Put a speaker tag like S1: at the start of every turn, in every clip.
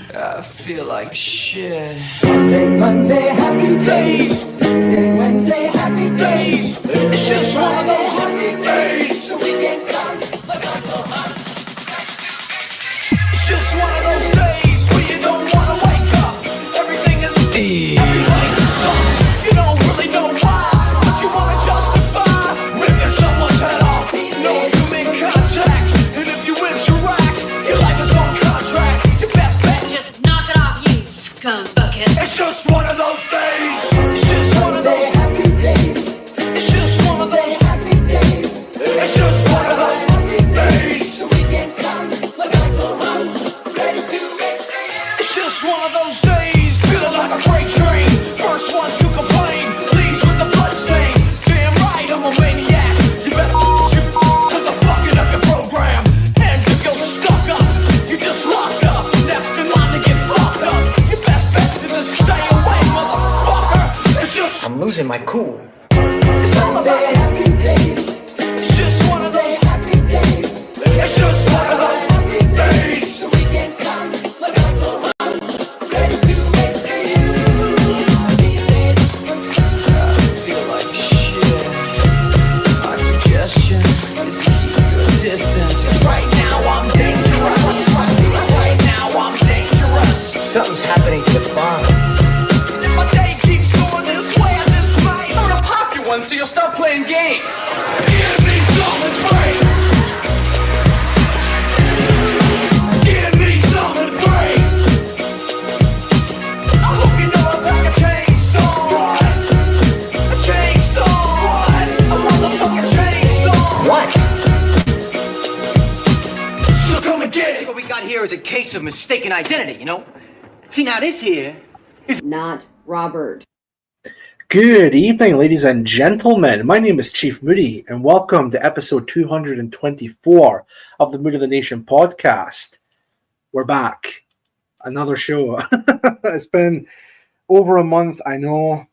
S1: I feel like shit.
S2: Monday, happy days. Wednesday, happy days.
S1: It's just one of those
S2: happy days. The weekend comes, let's not go home.
S1: It's just one of those days where you don't wanna wake up. Everything is everybody sucks. You don't really know why, but you wanna justify ripping someone's head off. No human contact, and if you interact, your life is on contract. Your best bet,
S3: Just knock it off, you scum bucket.
S1: it's just one of those days. It's just one of those.
S2: Happy days.
S1: It's just one of those.
S2: Happy days.
S1: It's just one of those days.
S2: The weekend comes, let's not go home. Ready to make stays.
S1: It's just one of those days, feeling like a freight train. First one to complain, leaves with the bloodstain. Damn right, I'm a maniac. You better shoot, cause I'm fucking up your program. And if you're stuck up, you just locked up. Next in line to get fucked up. Your best bet is to stay away, motherfucker. It's just,
S4: I'm losing my cool.
S1: it's all about it.
S2: Happy days.
S1: It's just one of those,
S2: Happy days.
S1: it's just one of those days.
S2: The weekend comes, let's not go home. Ready to make stays.
S1: Feel like shit. My suggestion is keep your distance. 'Cause right now I'm dangerous. Right now I'm dangerous.
S4: Something's happening to the bonds.
S1: If my day keeps going this way, I just might.
S4: I'm gonna pop you one so you'll stop playing games.
S1: Give me something great. Give me something great. I hope you know I'm like a chainsaw. A chainsaw. A motherfucking chainsaw.
S4: What?
S1: So come and get it.
S4: What we got here is a case of mistaken identity, you know? See, now this here,
S5: Not Robert.
S6: Good evening, ladies and gentlemen. My name is Chief Moody, and welcome to episode 224 of the Mood of the Nation podcast. We're back. Another show. It's been over a month, I know.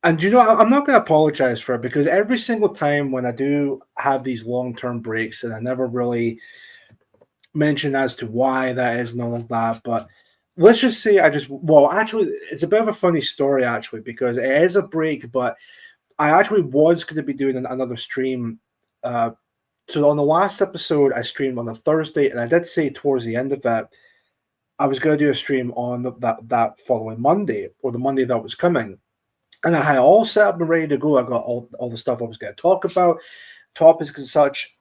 S6: And you know, I'm not going to apologize for it because every single time when I do have these long-term breaks, and I never really mention as to why that is and all of that, but let's just say actually, it's a bit of a funny story, actually, because it is a break, but I actually was going to be doing another stream. So on the last episode, I streamed on a Thursday, and I did say towards the end of it, I was going to do a stream on that following Monday, or the Monday that was coming. And I had all set up and ready to go. I got all the stuff I was going to talk about, topics and such.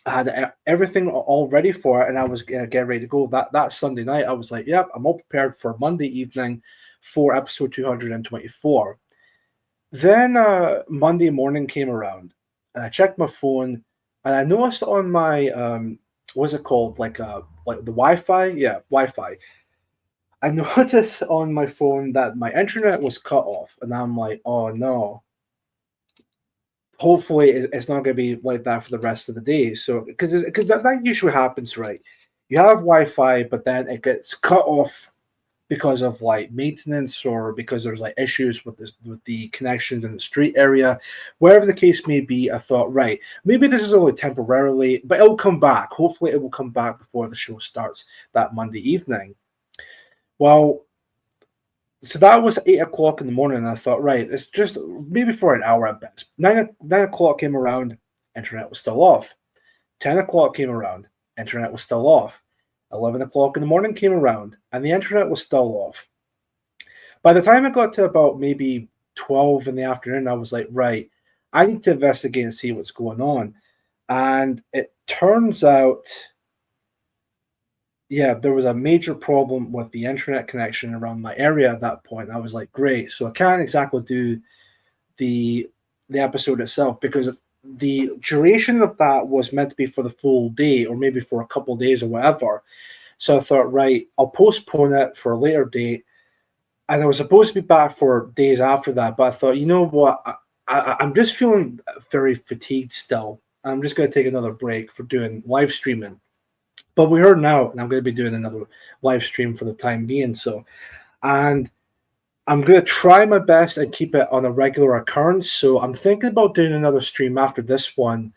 S6: I had everything all ready for it, and I was getting ready to go. That Sunday night, I was like, yep, I'm all prepared for Monday evening for episode 224. Then Monday morning came around, and I checked my phone, and I noticed on my, what's it called, like the Wi-Fi? Yeah, Wi-Fi. I noticed on my phone that my internet was cut off, and I'm like, oh no. Hopefully it's not going to be like that for the rest of the day. So because that usually happens, right? You have Wi-Fi, but then it gets cut off because of like maintenance or because there's like issues with the connections in the street area, wherever the case may be. I thought, right, maybe this is only temporarily, but it'll come back. Hopefully it will come back before the show starts that Monday evening. Well, so that was 8 o'clock in the morning, and I thought, right, it's just maybe for an hour at best. 9 o'clock came around, internet was still off. 10 o'clock came around, internet was still off. 11 o'clock in the morning came around, and the internet was still off. By the time I got to about maybe 12 in the afternoon, I was like, right, I need to investigate and see what's going on. And it turns out, yeah, there was a major problem with the internet connection around my area at that point. I was like, great. So I can't exactly do the episode itself because the duration of that was meant to be for the full day or maybe for a couple of days or whatever. So I thought, right, I'll postpone it for a later date. And I was supposed to be back for days after that, but I thought, you know what? I'm just feeling very fatigued still. I'm just going to take another break for doing live streaming. But we heard now, and I'm going to be doing another live stream for the time being. And I'm going to try my best and keep it on a regular occurrence. So I'm thinking about doing another stream after this one,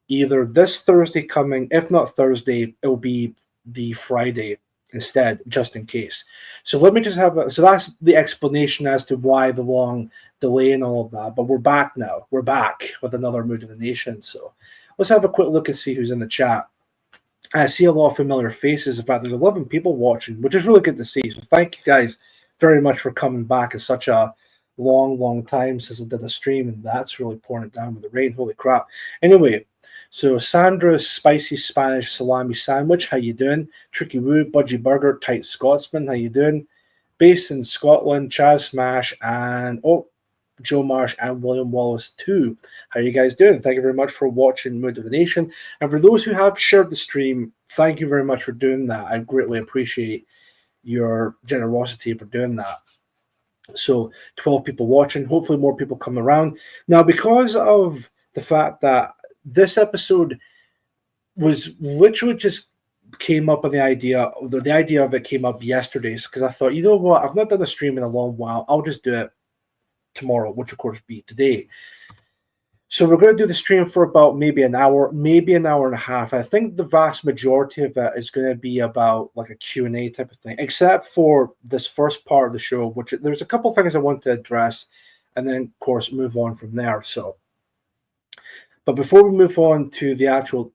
S6: either this Thursday coming. If not Thursday, it'll be the Friday. instead, just in case. So let me just so that's the explanation as to why the long delay and all of that. But we're back now. We're back with another Mood of the Nation. So let's have a quick look and see who's in the chat. I see a lot of familiar faces. In fact, there's 11 people watching, which is really good to see. So thank you guys very much for coming back. It's such a long time since I did a stream, and that's really pouring it down with the rain. Holy crap. Anyway, so Sandra's Spicy Spanish Salami Sandwich, how you doing? Tricky Woo, Budgie Burger, Tight Scotsman, how you doing? Based in Scotland, Chaz Smash, and Joe Marsh and William Wallace too. How are you guys doing? Thank you very much for watching Mood of the Nation. And for those who have shared the stream, thank you very much for doing that. I greatly appreciate your generosity for doing that. So 12 people watching, hopefully more people come around. Now, because of the fact that this episode was literally just came up on the idea of it came up yesterday, because I thought, you know what, I've not done a stream in a long while. I'll just do it tomorrow, which of course be today. So we're going to do the stream for about maybe an hour and a half. I think the vast majority of it is going to be about like a Q&A type of thing, except for this first part of the show, which there's a couple things I want to address, and then of course move on from there. So, but before we move on to the actual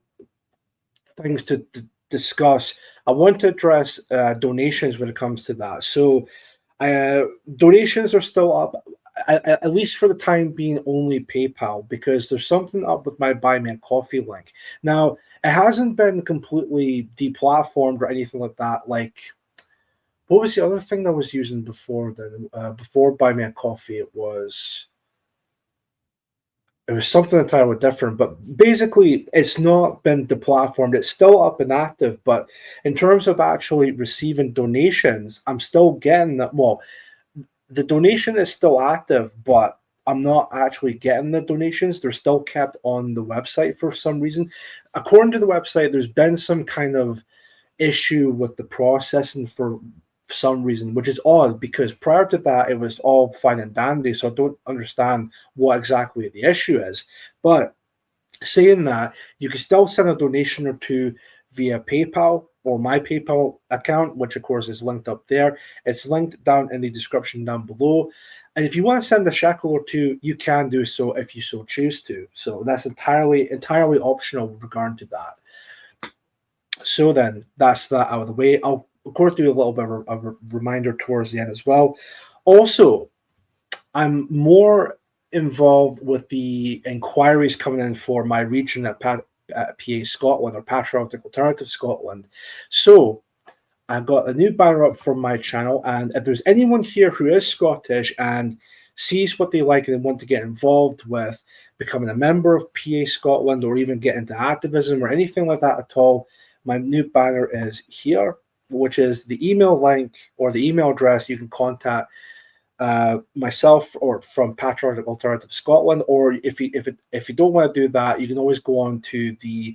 S6: things to discuss, I want to address donations when it comes to that. So donations are still up. At least for the time being, only PayPal, because there's something up with my Buy Me a Coffee link. Now, it hasn't been completely deplatformed or anything like that. Like, what was the other thing that I was using before then? Before Buy Me a Coffee, it was something entirely different. But basically, it's not been deplatformed. It's still up and active. But in terms of actually receiving donations, I'm still getting that. Well, the donation is still active, but I'm not actually getting the donations. They're still kept on the website for some reason. According to the website, there's been some kind of issue with the processing for some reason, which is odd, because prior to that, it was all fine and dandy. So I don't understand what exactly the issue is. But saying that, you can still send a donation or two via PayPal or my PayPal account, which of course is linked up there. It's linked down in the description down below. And if you want to send a shekel or two, you can do so if you so choose to. So that's entirely optional with regard to that. So then that's that out of the way. I'll of course do a little bit of a reminder towards the end as well. Also, I'm more involved with the inquiries coming in for my region at PA Scotland, or Patriotic Alternative Scotland. So I've got a new banner up from my channel, and if there's anyone here who is Scottish and sees what they like and want to get involved with becoming a member of PA Scotland, or even get into activism or anything like that at all, my new banner is here, which is the email link or the email address you can contact myself or from Patriotic Alternative Scotland. Or if you don't want to do that, you can always go on to the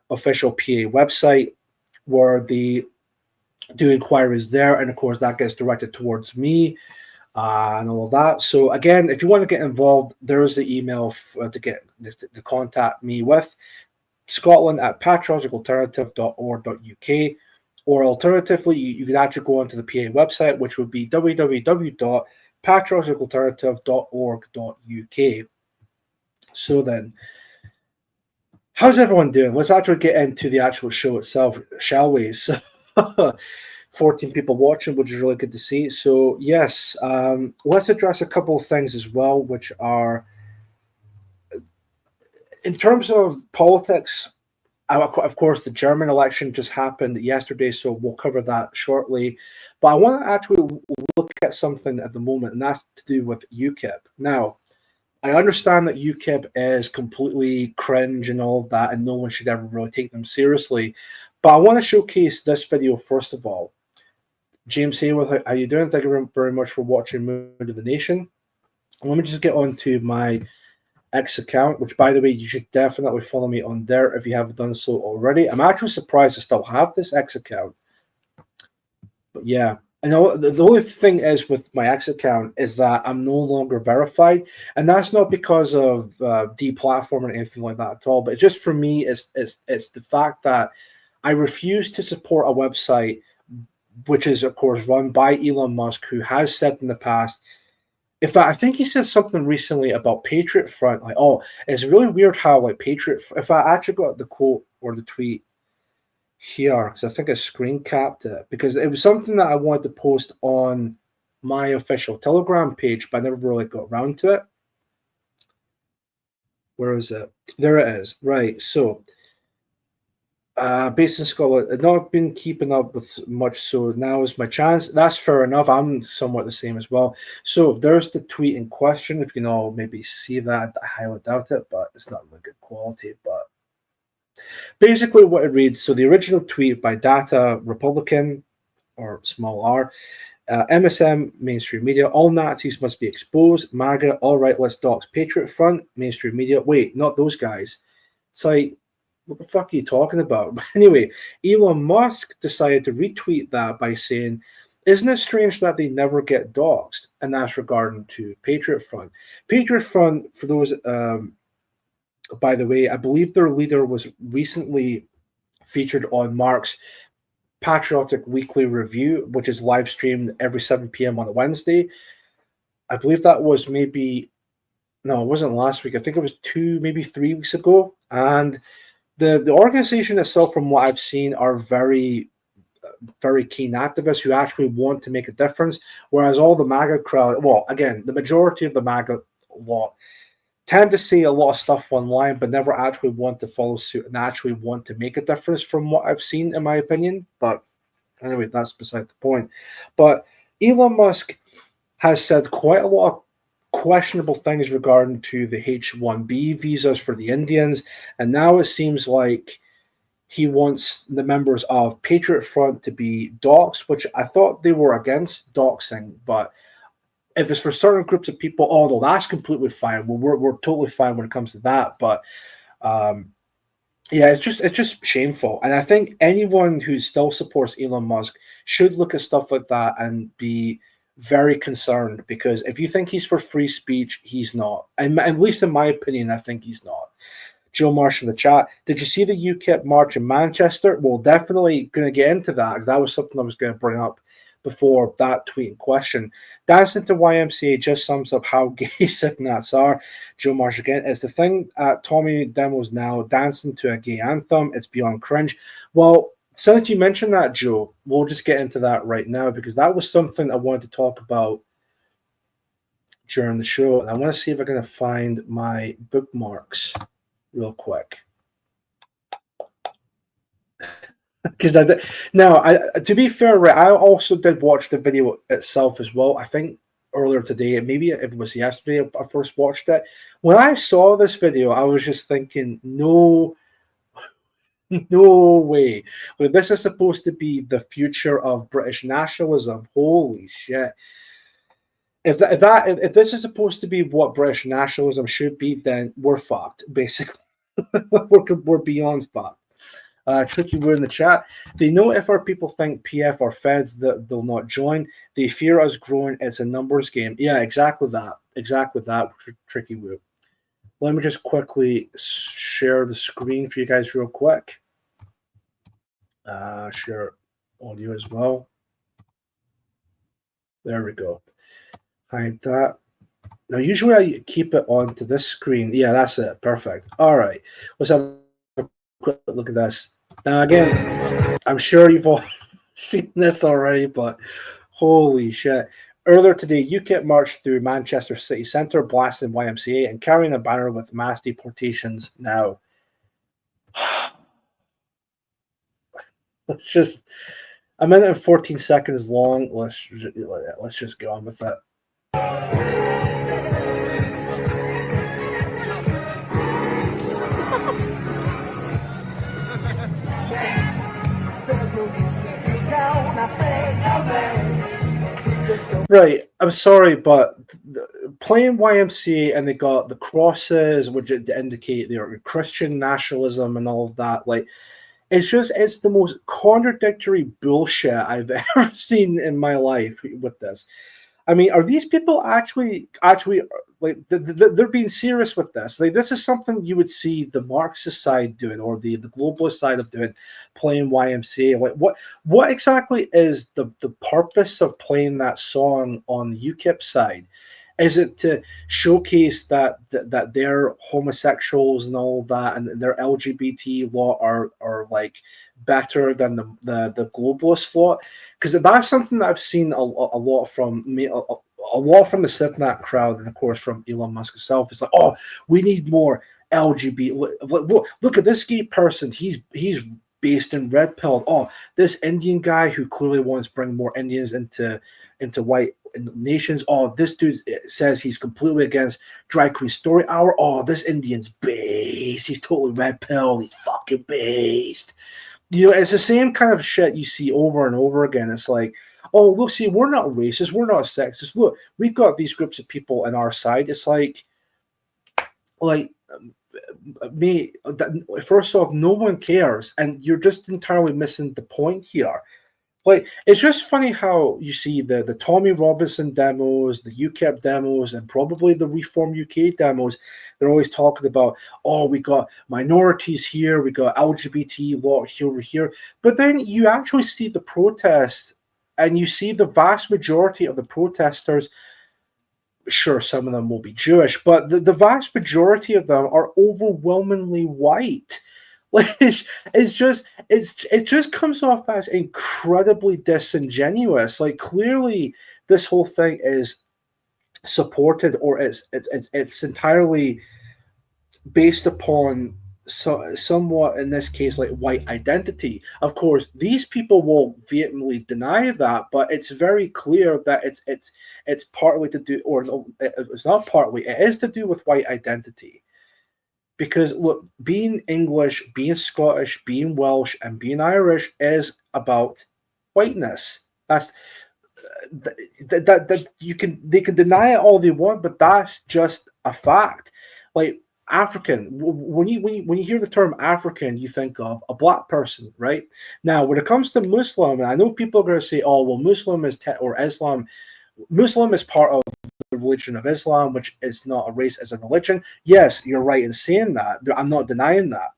S6: official PA website where they do inquiries there, and of course that gets directed towards me and all of that. So again, if you want to get involved, there is the email to contact me with, scotland@patrioticalternative.org.uk, or alternatively, you could actually go onto the PA website, which would be www.patrioticalternative.org.uk. So then, how's everyone doing? Let's actually get into the actual show itself, shall we? So, 14 people watching, which is really good to see. So yes, let's address a couple of things as well, which are, in terms of politics, of course, the German election just happened yesterday, so we'll cover that shortly. But I want to actually look at something at the moment, and that's to do with UKIP. Now, I understand that UKIP is completely cringe and all of that, and no one should ever really take them seriously. But I want to showcase this video first of all. James Hayworth, how you doing? Thank you very much for watching Mood of the Nation. Let me just get on to my X account, which, by the way, you should definitely follow me on there if you haven't done so already. I'm actually surprised I still have this X account. But yeah, I know the only thing is with my X account is that I'm no longer verified, and that's not because of deplatforming or anything like that at all. But just for me, it's the fact that I refuse to support a website which is, of course, run by Elon Musk, who has said in the past, in fact, I think he said something recently about Patriot Front. Like, oh, it's really weird how, like, if I actually got the quote or the tweet here, because I think I screen capped it, because it was something that I wanted to post on my official Telegram page, but I never really got around to it. Where is it? There it is. Right. So, based in Scotland, I've not been keeping up with much, so now is my chance. That's fair enough. I'm somewhat the same as well. So there's the tweet in question. If you can all maybe see that, I highly doubt it, but it's not really good quality. But basically, what it reads: so the original tweet by Data Republican, or small r, MSM, mainstream media, all Nazis must be exposed. MAGA, all right, let's dox Patriot Front, mainstream media. Wait, not those guys. It's like, what the fuck are you talking about? But anyway, Elon Musk decided to retweet that by saying, isn't it strange that they never get doxed? And that's regarding to Patriot Front. Patriot Front, for those, by the way, I believe their leader was recently featured on Mark's Patriotic Weekly Review, which is live streamed every 7 p.m. on a Wednesday. I believe that was no, it wasn't last week. I think it was 2, maybe 3 weeks ago. And the organization itself, from what I've seen, are very, very keen activists who actually want to make a difference. Whereas all the MAGA crowd, well, again, the majority of the MAGA lot tend to say a lot of stuff online, but never actually want to follow suit and actually want to make a difference, from what I've seen, in my opinion. But anyway, that's beside the point. But Elon Musk has said quite a lot of questionable things regarding to the H-1B visas for the Indians, and now it seems like he wants the members of Patriot Front to be doxxed, which I thought they were against doxing, but if it's for certain groups of people, although that's completely fine. Well, we're totally fine when it comes to that, but yeah, it's just shameful. And I think anyone who still supports Elon Musk should look at stuff like that and be very concerned, because if you think he's for free speech, he's not. And at least in my opinion, I think he's not. Joe Marsh in the chat, did you see the UKIP march in Manchester? Well, definitely going to get into that, because that was something I was going to bring up before that tweet in question. Dancing to YMCA just sums up how gay sick Nats are. Joe Marsh again, it's the thing at Tommy demos now, dancing to a gay anthem. It's beyond cringe. Well, since you mentioned that, Joe, we'll just get into that right now, because that was something I wanted to talk about during the show. And I want to see if I can find my bookmarks real quick. Because to be fair, right, I also did watch the video itself as well. I think earlier today, maybe if it was yesterday, I first watched it. When I saw this video, I was just thinking, no way. Like, this is supposed to be the future of British nationalism. Holy shit! If this is supposed to be what British nationalism should be, then we're fucked. Basically, we're beyond fucked. Tricky word in the chat. They know if our people think PF are feds that they'll not join. They fear us growing. It's a numbers game. Yeah, exactly that. Tricky word. Let me just quickly share the screen for you guys real quick. Share audio as well. There we go. Hide that. Now, usually I keep it on to this screen. Yeah, that's it. Perfect. All right. Let's have a quick look at this. Now, again, I'm sure you've all seen this already, but holy shit. Earlier today, UKIP marched through Manchester city centre, blasting YMCA and carrying a banner with mass deportations now. Let's just, a minute and 14 seconds long. Let's just get on with it. Right, I'm sorry, but playing YMCA and they got the crosses, which indicate their Christian nationalism and all of that, like, it's the most contradictory bullshit I've ever seen in my life with this. I mean, are these people actually like they're being serious with this? Like, this is something you would see the Marxist side doing, or the globalist side of doing, playing YMCA. Like, what exactly is the purpose of playing that song on the UKIP side? Is it to showcase that they're homosexuals and all that, and their LGBT law are like better than the globalist law? Because that's something that I've seen a lot from me, a lot from the Sipnat crowd, and of course from Elon Musk himself. It's like, oh, we need more LGBT. Look at this gay person. He's based in Red Pill. Oh, this Indian guy who clearly wants to bring more Indians into white nations. Oh, this dude says he's completely against Drag Queen Story Hour. Oh, this Indian's based. He's totally Red Pill. He's fucking based. You know, it's the same kind of shit you see over and over again. It's like, oh, look, see, we're not racist. We're not sexist. Look, we've got these groups of people on our side. It's like me, first off, no one cares, and you're just entirely missing the point here. Like, it's just funny how you see the Tommy Robinson demos, the UKIP demos, and probably the Reform UK demos. They're always talking about, oh, we got minorities here, we got LGBT law here over here. But then you actually see the protests, and you see the vast majority of the protesters. Sure, some of them will be Jewish, but the vast majority of them are overwhelmingly white. Like, it just comes off as incredibly disingenuous. Like, clearly this whole thing is supported, or it's entirely based upon somewhat, in this case, like white identity. Of course, these people will vehemently deny that, but it's very clear that it's partly to do, or it's not partly, it is to do with white identity. Because look, being English, being Scottish, being Welsh, and being Irish is about whiteness. That's that they can deny it all they want, but that's just a fact. Like, African, when you hear the term African, you think of a black person, right? Now, when it comes to Muslim, and I know people are going to say, oh, well, Muslim is Islam is part of the religion of Islam, which is not a race as a religion. Yes, you're right in saying that. I'm not denying that.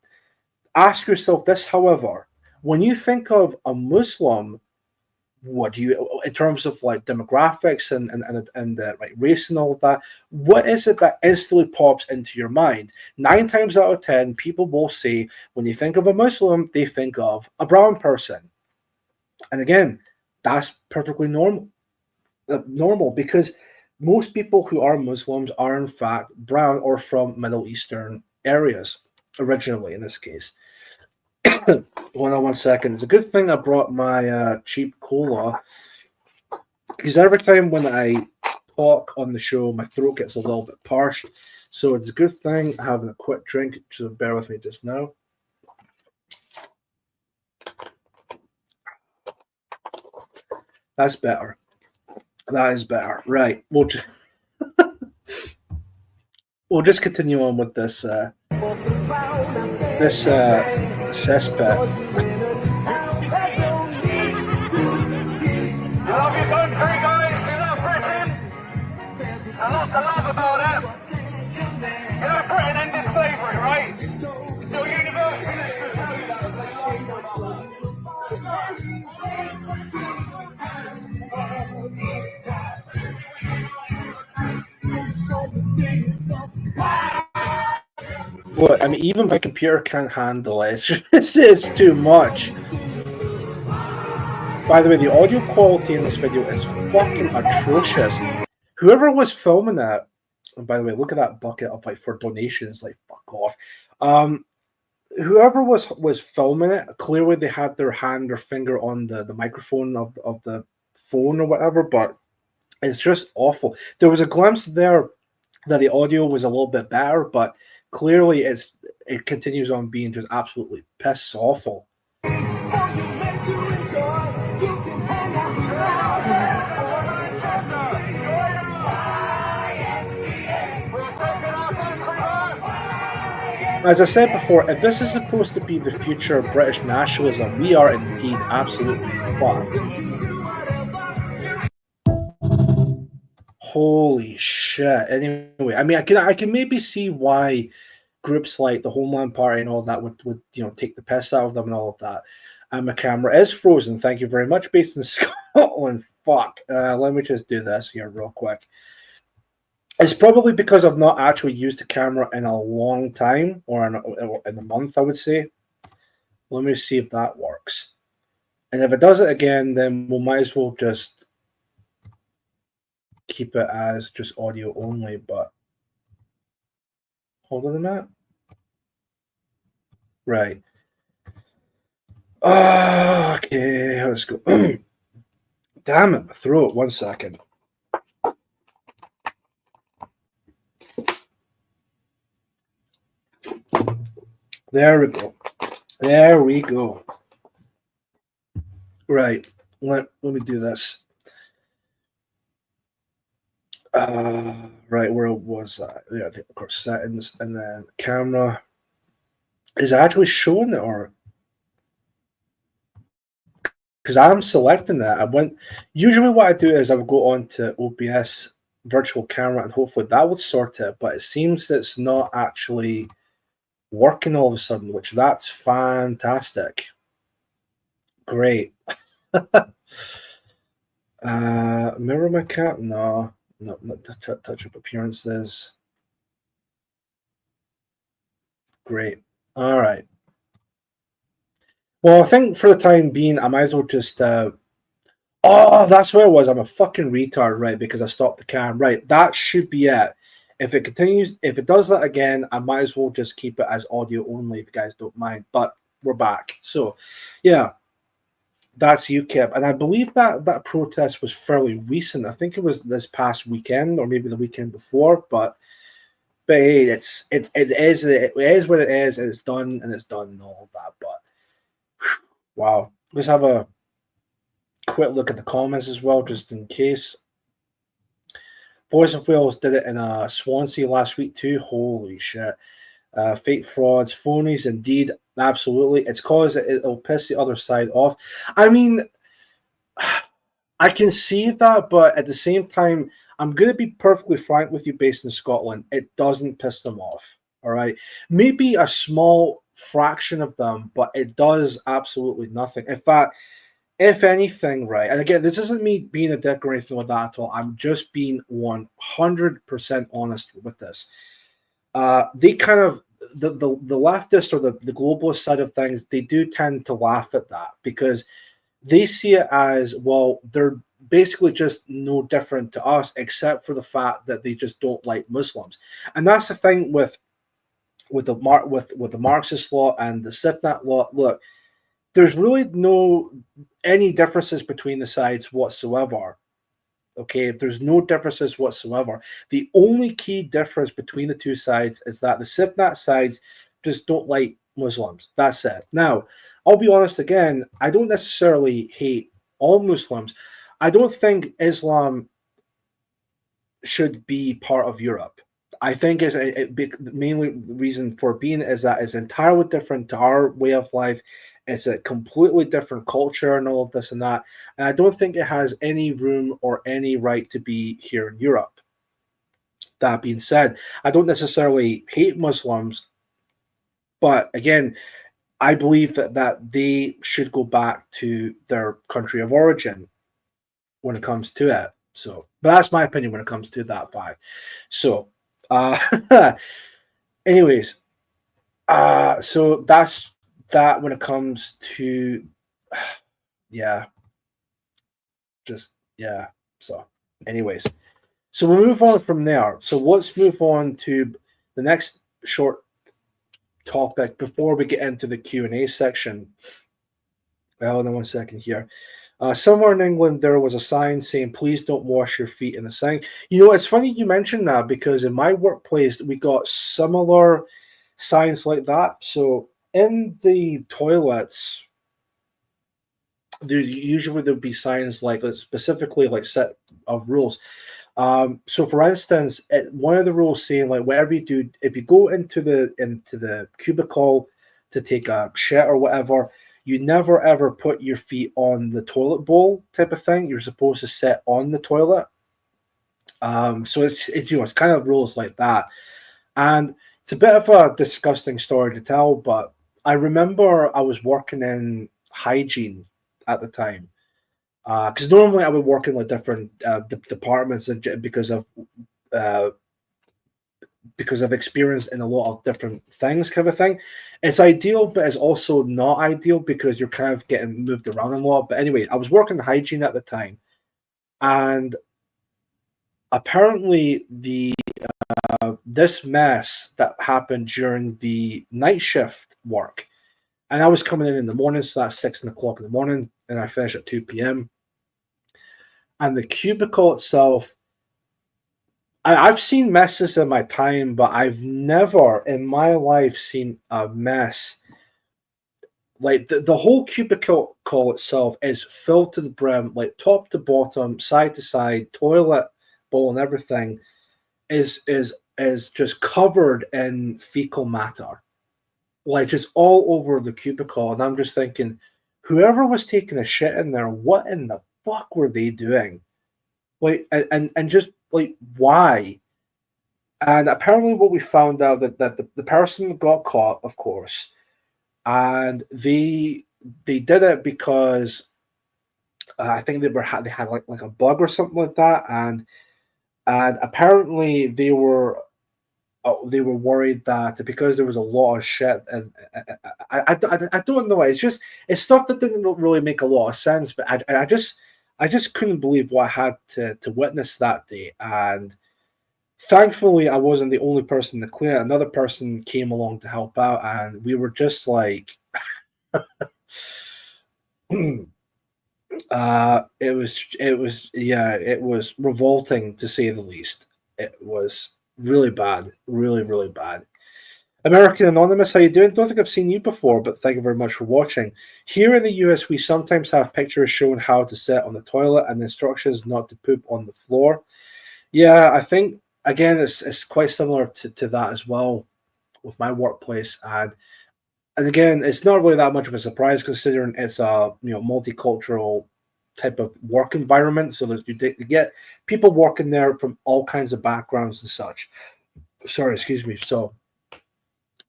S6: Ask yourself this, however, when you think of a Muslim, what do you, in terms of like demographics and like race and all of that, what is it that instantly pops into your mind? 9 times out of 10, people will say when they think of a Muslim, they think of a brown person. And again, that's perfectly normal. Because most people who are Muslims are in fact brown or from Middle Eastern areas originally, in this case. Hold on 1 second. It's a good thing I brought my cheap cola, because every time when I talk on the show, my throat gets a little bit parched. So it's a good thing having a quick drink. So bear with me just now. That's better. That is better. Right. We'll just continue on with this cesspit.
S7: You love your country, guys. You love Britain. And lots of love about it. You know, Britain ended slavery, right? So university lecturers tell you that.
S6: Look, I mean, even my computer can't handle it. This is too much. By the way, the audio quality in this video is fucking atrocious. Whoever was filming that, and by the way, look at that bucket of like for donations, like fuck off. Whoever was filming it, clearly they had their hand or finger on the microphone of the phone or whatever, but it's just awful. There was a glimpse there that the audio was a little bit better, but clearly it continues on being just absolutely piss awful. As I said before, if this is supposed to be the future of British nationalism, we are indeed absolutely fucked. Holy shit. Anyway, I mean, I can maybe see why groups like the Homeland Party and all that would take the piss out of them and all of that. And my camera is frozen. Thank you very much. Based in Scotland. Fuck. Let me just do this here real quick. It's probably because I've not actually used the camera in a long time, or in a month, I would say. Let me see if that works. And if it does it again, then we might as well just keep it as just audio only. But hold on a minute. Right. Okay, let's go. Damn it, my throat. 1 second. There we go. There we go. Right. Let me do this. Right, where was that? Yeah, I think of course settings, and then camera is actually showing it, or because I'm selecting that. Usually what I do is I would go on to OBS virtual camera and hopefully that would sort it, but it seems it's not actually working all of a sudden, which that's fantastic. Great. Mirror my cat? No, not touch up appearances. Great. All right. Well, I think for the time being, I might as well just. Oh, that's where it was. I'm a fucking retard, right? Because I stopped the cam. Right. That should be it. If it continues, if it does that again, I might as well just keep it as audio only if you guys don't mind. But we're back. So, yeah, that's UKIP. And I believe that protest was fairly recent. I think it was this past weekend or maybe the weekend before. But hey, it is what it is, and it's done, and all of that. But wow, let's have a quick look at the comments as well, just in case. Voice of Wales did it in Swansea last week too. Holy shit. Fake frauds, phonies, indeed. Absolutely. It's cause it'll piss the other side off. I mean, I can see that, but at the same time, I'm going to be perfectly frank with you, based in Scotland, it doesn't piss them off. All right. Maybe a small fraction of them, but it does absolutely nothing. In fact, if anything, right, and again, this isn't me being a dick or anything like that at all. I'm just being 100% honest with this. They kind of, the leftist or the globalist side of things, they do tend to laugh at that because they see it as, well, they're basically just no different to us, except for the fact that they just don't like Muslims. And that's the thing with the Marxist law and the Sitnat law. Look, there's really any differences between the sides whatsoever. Okay, there's no differences whatsoever. The only key difference between the two sides is that the Sitnat sides just don't like Muslims. That's it. Now, I'll be honest again, I don't necessarily hate all Muslims. I don't think Islam should be part of Europe. I think mainly the reason for being is that it's entirely different to our way of life. It's a completely different culture and all of this and that. And I don't think it has any room or any right to be here in Europe. That being said, I don't necessarily hate Muslims. But again, I believe that they should go back to their country of origin when it comes to it. So, but that's my opinion when it comes to that fact. So, anyways, so that's that when it comes to, yeah, just, yeah. So, anyways, so we'll move on from there. So let's move on to the next short topic before we get into the Q&A section. Hold on 1 second here. Somewhere in England, there was a sign saying, please don't wash your feet in the sink. You know, it's funny you mentioned that because in my workplace, we got similar signs like that. So in the toilets, there'll be signs like specifically like set of rules. So for instance, one of the rules saying like whatever you do, if you go into the cubicle to take a shit or whatever, you never ever put your feet on the toilet bowl type of thing. You're supposed to sit on the toilet. So it's it's kind of rules like that, and it's a bit of a disgusting story to tell. But I remember I was working in hygiene at the time, because normally I would work in like different departments uh, because I've experienced in a lot of different things, kind of thing. It's ideal, but it's also not ideal because you're kind of getting moved around a lot. But anyway, I was working in hygiene at the time, and apparently the this mess that happened during the night shift work, and I was coming in the morning, so that's 6 o'clock in the morning, and I finish at 2 p.m. And the cubicle itself, I've seen messes in my time, but I've never in my life seen a mess like the whole cubicle itself is filled to the brim, like top to bottom, side to side, toilet bowl and everything is just covered in fecal matter, like just all over the cubicle. And I'm just thinking, whoever was taking a shit in there, what in the fuck were they doing? Like, and just like why? And apparently, what we found out that the person got caught, of course, and they did it because I think they had like a bug or something like that, and apparently they were worried that because there was a lot of shit, and I don't know. It's just it's stuff that didn't really make a lot of sense, but I just couldn't believe what I had to witness that day. And thankfully, I wasn't the only person to clean it. Another person came along to help out, and we were just like, it was revolting to say the least. It was really bad, really really bad. American Anonymous, how you doing? Don't think I've seen you before, but thank you very much for watching. Here in the US, we sometimes have pictures showing how to sit on the toilet and instructions not to poop on the floor. Yeah, I think again it's quite similar to that as well with my workplace, and again it's not really that much of a surprise considering it's a multicultural type of work environment. So that you get people working there from all kinds of backgrounds and such. Sorry, excuse me. So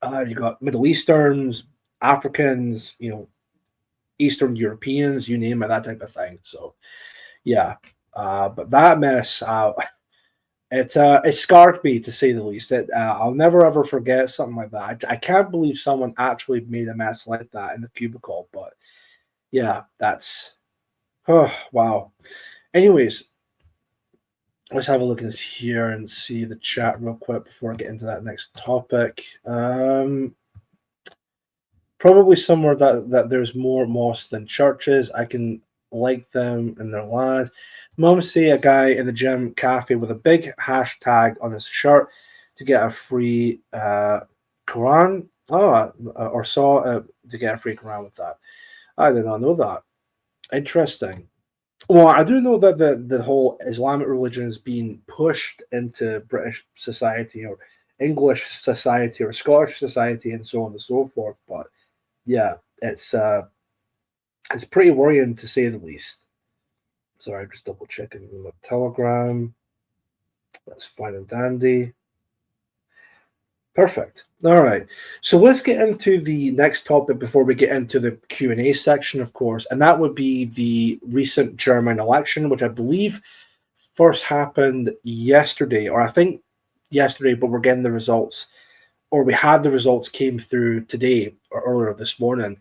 S6: you got Middle Easterns, Africans, Eastern Europeans, you name it, that type of thing. So yeah, but that mess, it scarred me to say the least. I'll never ever forget something like that. I can't believe someone actually made a mess like that in the cubicle. But yeah, that's wow. Anyways, let's have a look at this here and see the chat real quick before I get into that next topic. Probably somewhere that there's more mosques than churches. I can like them in their lands. Mom see a guy in the gym cafe with a big hashtag on his shirt to get a free Quran. Or saw to get a free Quran with that. I did not know that. Interesting. Well, I do know that the whole Islamic religion is being pushed into British society or English society or Scottish society and so on and so forth. But yeah, it's pretty worrying to say the least. Sorry, I'm just double checking my Telegram. That's fine and dandy. Perfect. All right. So let's get into the next topic before we get into the Q&A section, of course, and that would be the recent German election, which I believe first happened yesterday, or I think yesterday, but we're getting the results, or we had the results came through today or earlier this morning.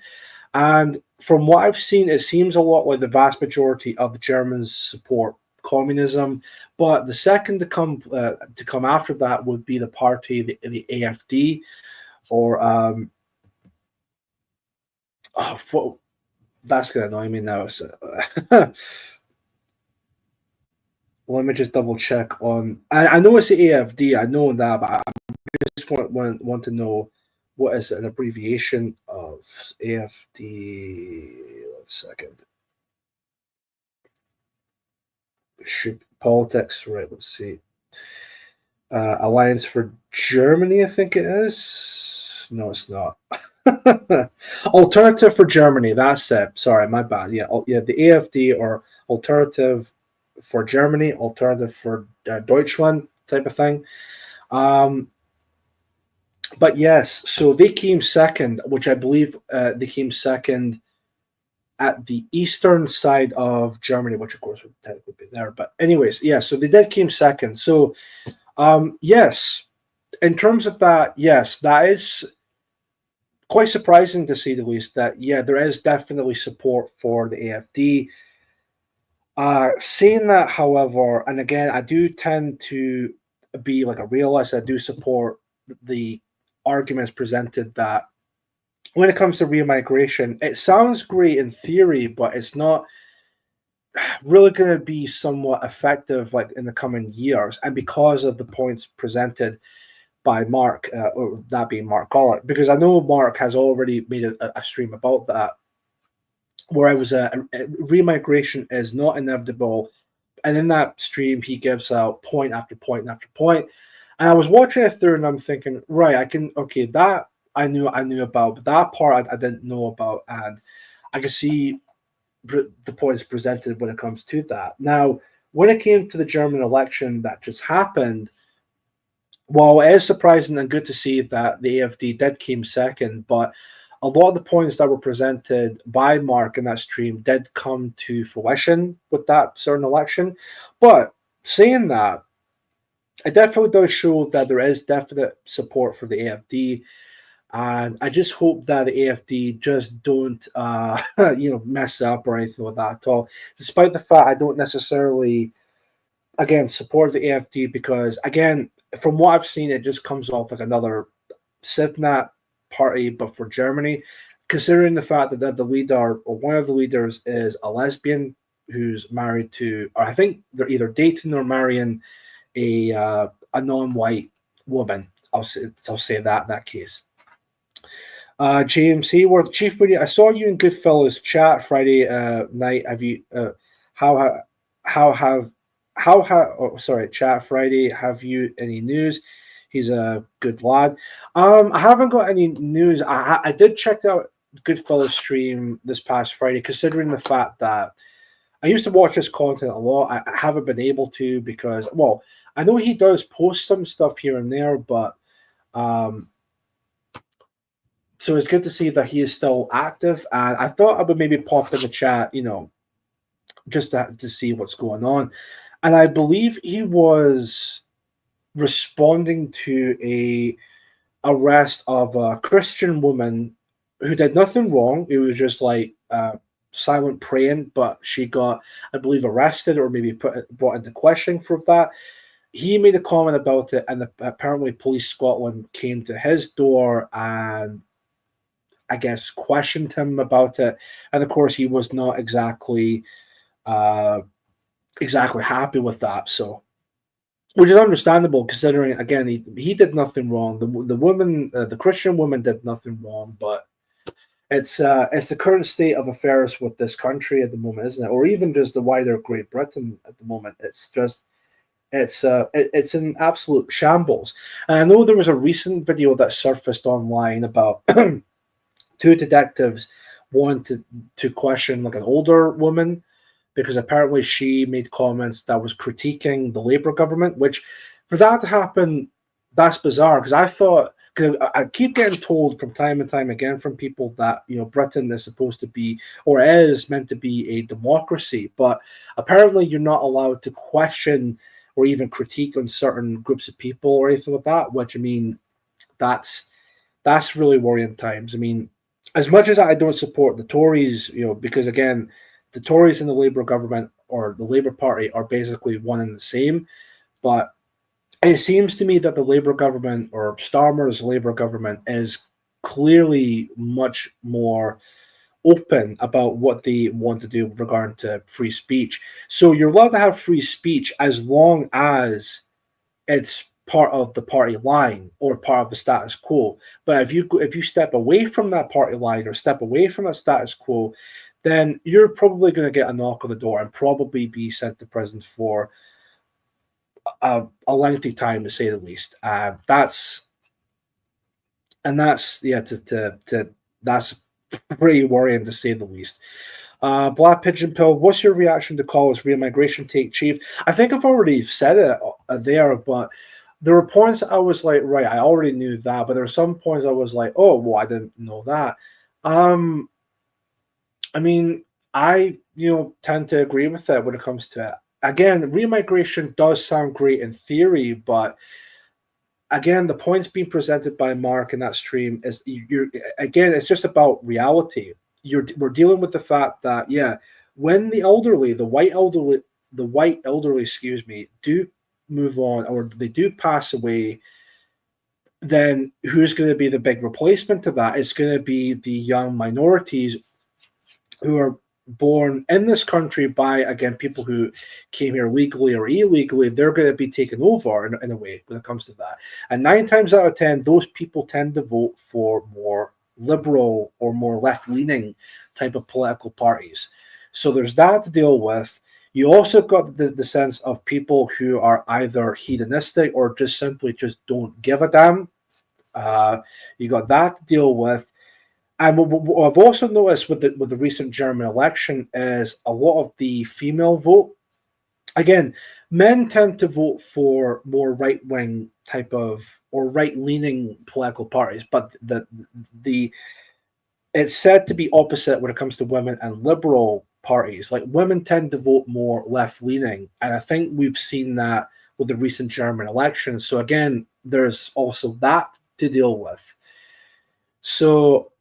S6: And from what I've seen, it seems a lot like the vast majority of the Germans support communism, but the second to come after that would be the party, the AfD, or that's gonna annoy me now. So, let me just double check on. I know it's the AfD. I know that, but I just want to know what is an abbreviation of AfD. 1 second. Politics, right? Let's see. Alliance for Germany, I think it is. No, it's not. Alternative for Germany. That's it. Sorry, my bad. Yeah, the AfD or Alternative for Germany, Alternative for Deutschland type of thing. Um, but yes, so they came second, which I believe they came second at the eastern side of Germany, which of course would technically be there. But anyways, yeah, so they did came second. So yes, in terms of that, yes, that is quite surprising to say the least. That yeah, there is definitely support for the AFD. Saying that, however, and again, I do tend to be like a realist. I do support the arguments presented that when it comes to remigration, it sounds great in theory, but it's not really going to be somewhat effective like in the coming years. And because of the points presented by Mark, or that being Mark Garlick, because I know Mark has already made a stream about that, where I was remigration is not inevitable, and in that stream he gives out point after point after point, and I was watching it through and I'm thinking, right, okay, that I knew about, but that part I didn't know about, and I can see the points presented when it comes to that. Now, when it came to the German election that just happened, while it is surprising and good to see that the AFD did came second, but a lot of the points that were presented by Mark in that stream did come to fruition with that certain election. But saying that, it definitely does show that there is definite support for the AFD. And I just hope that the AFD just don't, mess up or anything like that at all. Despite the fact I don't necessarily, again, support the AFD because, again, from what I've seen, it just comes off like another Sivnat party, but for Germany, considering the fact that the leader or one of the leaders is a lesbian who's married to, or I think they're either dating or marrying a non-white woman. I'll say that in that case. James Hayworth, Chief Media, I saw you in Goodfellas chat Friday night. Have you chat Friday, have you any news? He's a good lad. I haven't got any news. I did check out Goodfellas stream this past Friday, considering the fact that I used to watch his content a lot. I haven't been able to because, well, I know he does post some stuff here and there, but so it's good to see that he is still active. And I thought I would maybe pop in the chat, just to see what's going on. And I believe he was responding to a arrest of a Christian woman who did nothing wrong. It was just like silent praying, but she got, I believe, arrested or maybe brought into questioning for that. He made a comment about it, and apparently Police Scotland came to his door and I guess questioned him about it. And of course, he was not exactly happy with that. So, which is understandable considering, again, he did nothing wrong. The woman, the Christian woman, did nothing wrong. But it's the current state of affairs with this country at the moment, isn't it? Or even just the wider Great Britain at the moment. It's just it's an absolute shambles. And I know there was a recent video that surfaced online about two detectives wanted to question like an older woman, because apparently she made comments that was critiquing the Labour government, which for that to happen, that's bizarre. Because I keep getting told from time and time again from people that, Britain is supposed to be, or is meant to be, a democracy. But apparently you're not allowed to question or even critique on certain groups of people or anything like that, which, I mean, that's really worrying times. I mean, as much as I don't support the Tories, because again, the Tories and the Labour government or the Labour Party are basically one and the same. But it seems to me that the Labour government, or Starmer's Labour government, is clearly much more open about what they want to do with regard to free speech. So you're allowed to have free speech as long as it's part of the party line or part of the status quo. But if you step away from that party line or step away from that status quo, then you're probably going to get a knock on the door and probably be sent to prison for a lengthy time, to say the least. That's pretty worrying, to say the least. Black Pigeon Pill, what's your reaction to Call's re-immigration take, Chief? I think I've already said it there, but there were points I was like, right, I already knew that, but there were some points I was like, oh, well, I didn't know that. I mean, I tend to agree with it when it comes to it. Again, re-immigration does sound great in theory, but again, the points being presented by Mark in that stream is again, it's just about reality. We're dealing with the fact that when the white elderly, excuse me, do move on or they do pass away, then who's going to be the big replacement to that? It's going to be the young minorities who are born in this country by, again, people who came here legally or illegally. They're going to be taken over in a way when it comes to that. And 9 times out of 10, those people tend to vote for more liberal or more left-leaning type of political parties. So there's that to deal with. You also got the sense of people who are either hedonistic or just simply just don't give a damn. You got that to deal with. And what I've also noticed with the recent German election is a lot of the female vote. Again, men tend to vote for more right-wing type of or right-leaning political parties, but it's said to be opposite when it comes to women and liberal parties. Like, women tend to vote more left-leaning, and I think we've seen that with the recent German election. So again, there's also that to deal with. So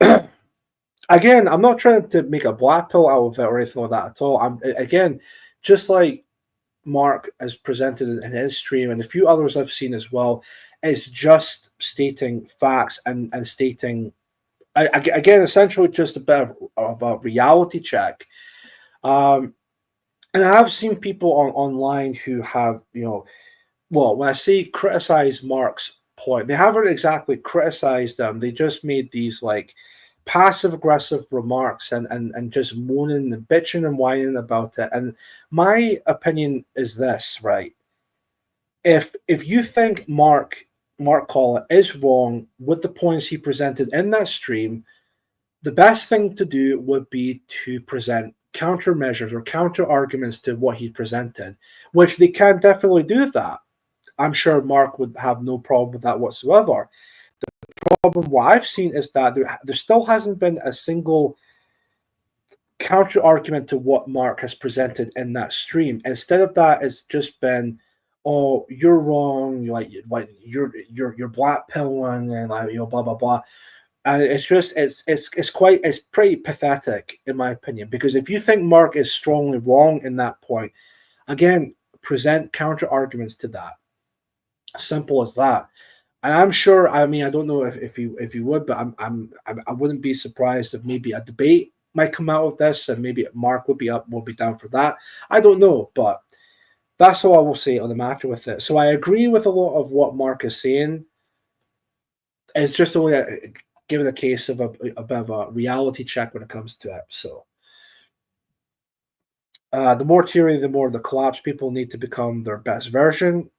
S6: again, I'm not trying to make a black pill out of it or anything like that at all. I'm again, just like Mark has presented in his stream and a few others I've seen as well, it's just stating facts and stating again, essentially just a bit of a reality check. And I've seen people online who have, well, when I say criticize Mark's point, they haven't exactly criticized them. They just made these like passive aggressive remarks and just moaning and bitching and whining about it. And my opinion is this, right? If you think Mark Collett is wrong with the points he presented in that stream, the best thing to do would be to present countermeasures or counter arguments to what he presented, which they can definitely do that. I'm sure Mark would have no problem with that whatsoever. The problem what I've seen is that there still hasn't been a single counter argument to what Mark has presented in that stream. Instead of that, it's just been, oh, you're wrong, you're black pilling and blah blah blah. And it's just it's pretty pathetic in my opinion, because if you think Mark is strongly wrong in that point, again, present counter arguments to that. Simple as that. And I'm sure, I mean, I don't know if you would, but I wouldn't be surprised if maybe a debate might come out of this, and maybe Mark will be down for that. I don't know, but that's all I will say on the matter with it. So I agree with a lot of what Mark is saying. It's just only given a case of a bit of a reality check when it comes to it. So the more tyranny, the more the collapse. People need to become their best version.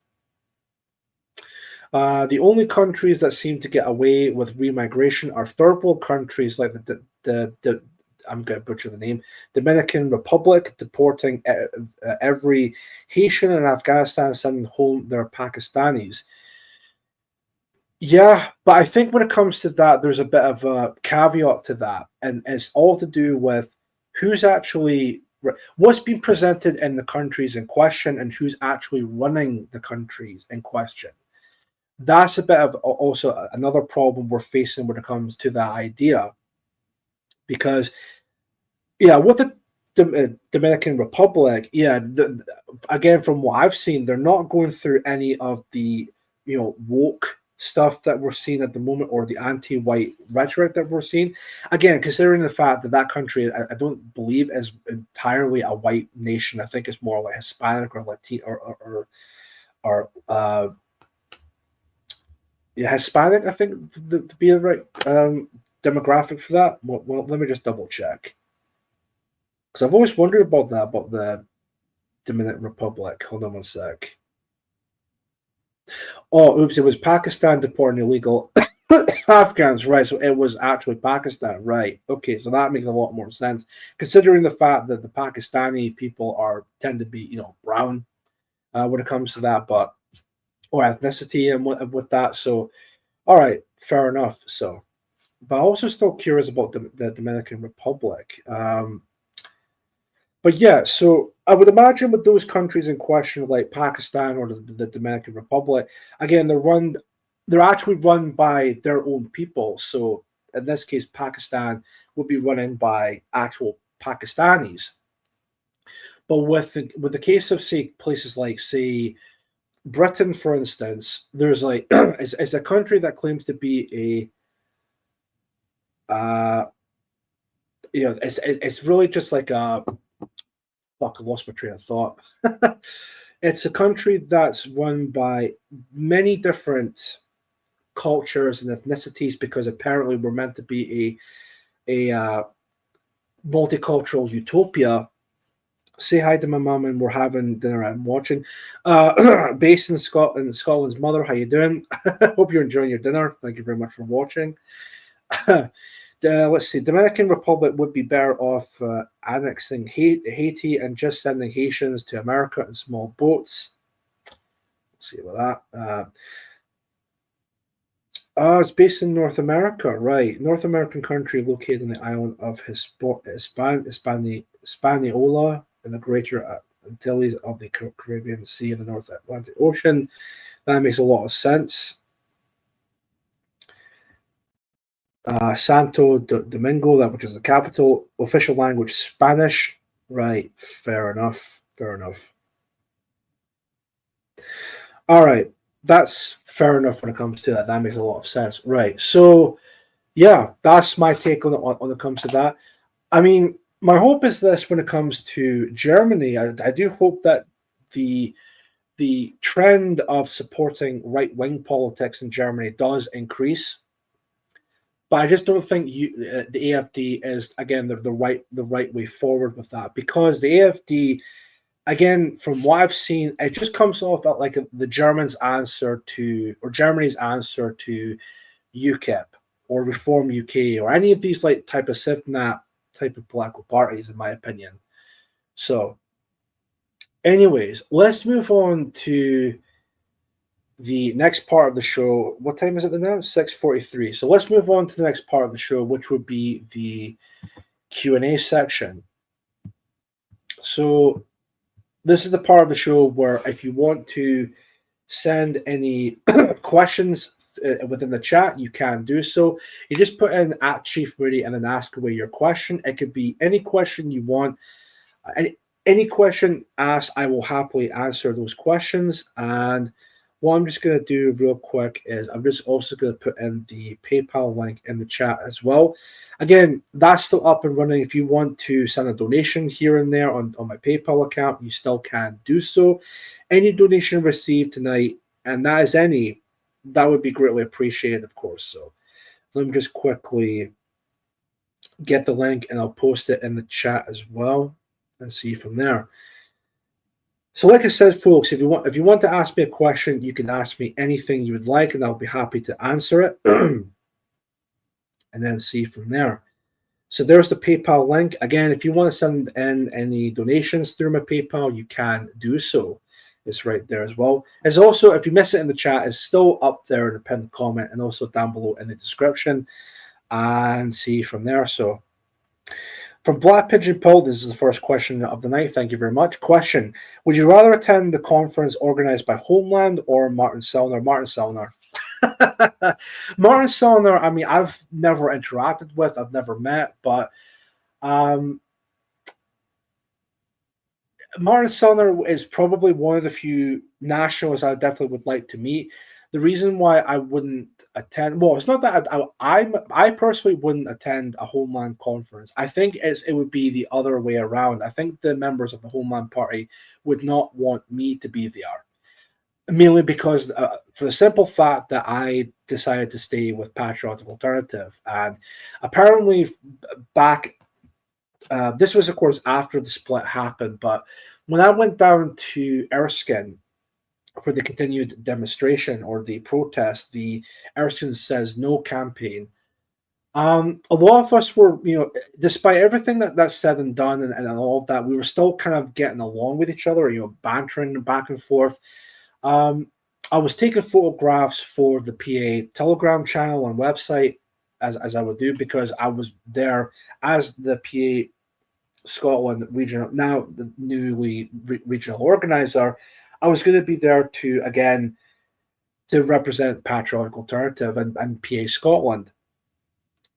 S6: The only countries that seem to get away with remigration are third world countries like the I'm going to butcher the name, Dominican Republic, deporting every Haitian in Afghanistan, sending home their Pakistanis. Yeah, but I think when it comes to that, there's a bit of a caveat to that, and it's all to do with who's actually what's being presented in the countries in question and who's actually running the countries in question. That's a bit of also another problem we're facing when it comes to that idea, because with the Dominican Republic, again, from what I've seen, they're not going through any of the woke stuff that we're seeing at the moment, or the anti-white rhetoric that we're seeing. Again, considering the fact that country, I don't believe is entirely a white nation. I think it's more like Hispanic or Latino or Hispanic, I think, to be the right demographic for that. Well, let me just double check, because I've always wondered about that, about the Dominican Republic. Hold on one sec. Oh, oops! It was Pakistan deporting illegal Afghans, right? So it was actually Pakistan, right? Okay, so that makes a lot more sense, considering the fact that the Pakistani people tend to be, brown when it comes to that, but or ethnicity and with that. So, all right, fair enough. So, but I'm also still curious about the Dominican Republic. But yeah, so I would imagine with those countries in question, like Pakistan or the Dominican Republic, again, they're actually run by their own people. So in this case, Pakistan would be running by actual Pakistanis. But with the case of say places like say Britain, for instance, there's like it's a country that claims to be it's really just like a fuck, I lost my train of thought. It's a country that's run by many different cultures and ethnicities because apparently we're meant to be a multicultural utopia. Say hi to my mum, and we're having dinner. I'm watching. Based in Scotland, Scotland's mother. How you doing? Hope you're enjoying your dinner. Thank you very much for watching. Let's see. Dominican Republic would be better off annexing Haiti and just sending Haitians to America in small boats. Let's see about that. It's based in North America, right? North American country located in the island of Hispaniola in the Greater Antilles of the Caribbean Sea and the North Atlantic Ocean. That makes a lot of sense. Santo Domingo, that which is the capital. Official language Spanish. Right, fair enough. Fair enough. All right, that's fair enough when it comes to that. That makes a lot of sense. Right. So, yeah, that's my take on it when it comes to that. I mean, my hope is this when it comes to Germany. I do hope that the trend of supporting right-wing politics in Germany does increase. But I just don't think the AFD is again the right way forward with that, because the AFD, again, from what I've seen, it just comes off like the Germany's answer to UKIP or Reform UK or any of these like type of SIFNAP type of political parties, in my opinion. So, anyways, let's move on to the next part of the show. What time is it now? 6:43. So let's move on to the next part of the show, which would be the Q&A section. So this is the part of the show where if you want to send any questions within the chat, you can do so. You just put in @ChiefMoody and then ask away your question. It could be any question you want. Any question asked, I will happily answer those questions. And what I'm just going to do real quick is I'm just also going to put in the PayPal link in the chat as well. Again, that's still up and running. If you want to send a donation here and there on my PayPal account, you still can do so. Any donation received tonight, and that is any, that would be greatly appreciated, of course. So let me just quickly get the link and I'll post it in the chat as well and see from there. So like I said, folks, if you want to ask me a question, you can ask me anything you would like, and I'll be happy to answer it. And then see from there. So there's the PayPal link. Again, if you want to send in any donations through my PayPal, you can do so. It's right there as well. It's also, if you miss it in the chat, it's still up there in the pinned comment and also down below in the description. And see from there. So from Black Pigeon Paul, this is the first question of the night. Thank you very much. Question: would you rather attend the conference organized by Homeland or Martin Sellner? Martin Sellner. Martin Sellner, I mean, I've never interacted with, I've never met, but Martin Sellner is probably one of the few nationalists I definitely would like to meet. The reason why I wouldn't attend, well, it's not that I personally wouldn't attend a Homeland conference. I think it would be the other way around. I think the members of the Homeland Party would not want me to be there, mainly because for the simple fact that I decided to stay with Patriotic Alternative. And apparently back, this was, of course, after the split happened, but when I went down to Erskine for the continued demonstration or the protest, the Erskine Says No campaign. A lot of us were, despite everything that's said and done and all of that, we were still kind of getting along with each other, bantering back and forth. I was taking photographs for the PA Telegram channel and website as I would do, because I was there as the PA Scotland regional, now the newly regional organizer. I was going to be there to, again, to represent Patriotic Alternative and PA Scotland.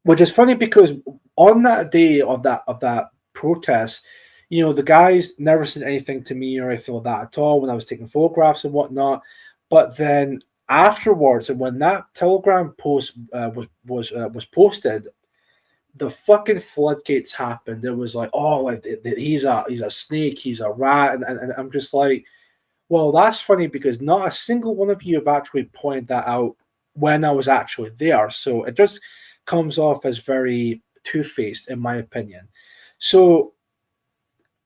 S6: Which is funny because on that day of that protest, the guys never said anything to me or anything like that at all when I was taking photographs and whatnot. But then afterwards, and when that Telegram post was posted, the fucking floodgates happened. It was like, oh, like he's a snake, he's a rat, and I'm just like, well, that's funny because not a single one of you have actually pointed that out when I was actually there. So it just comes off as very two-faced, in my opinion. So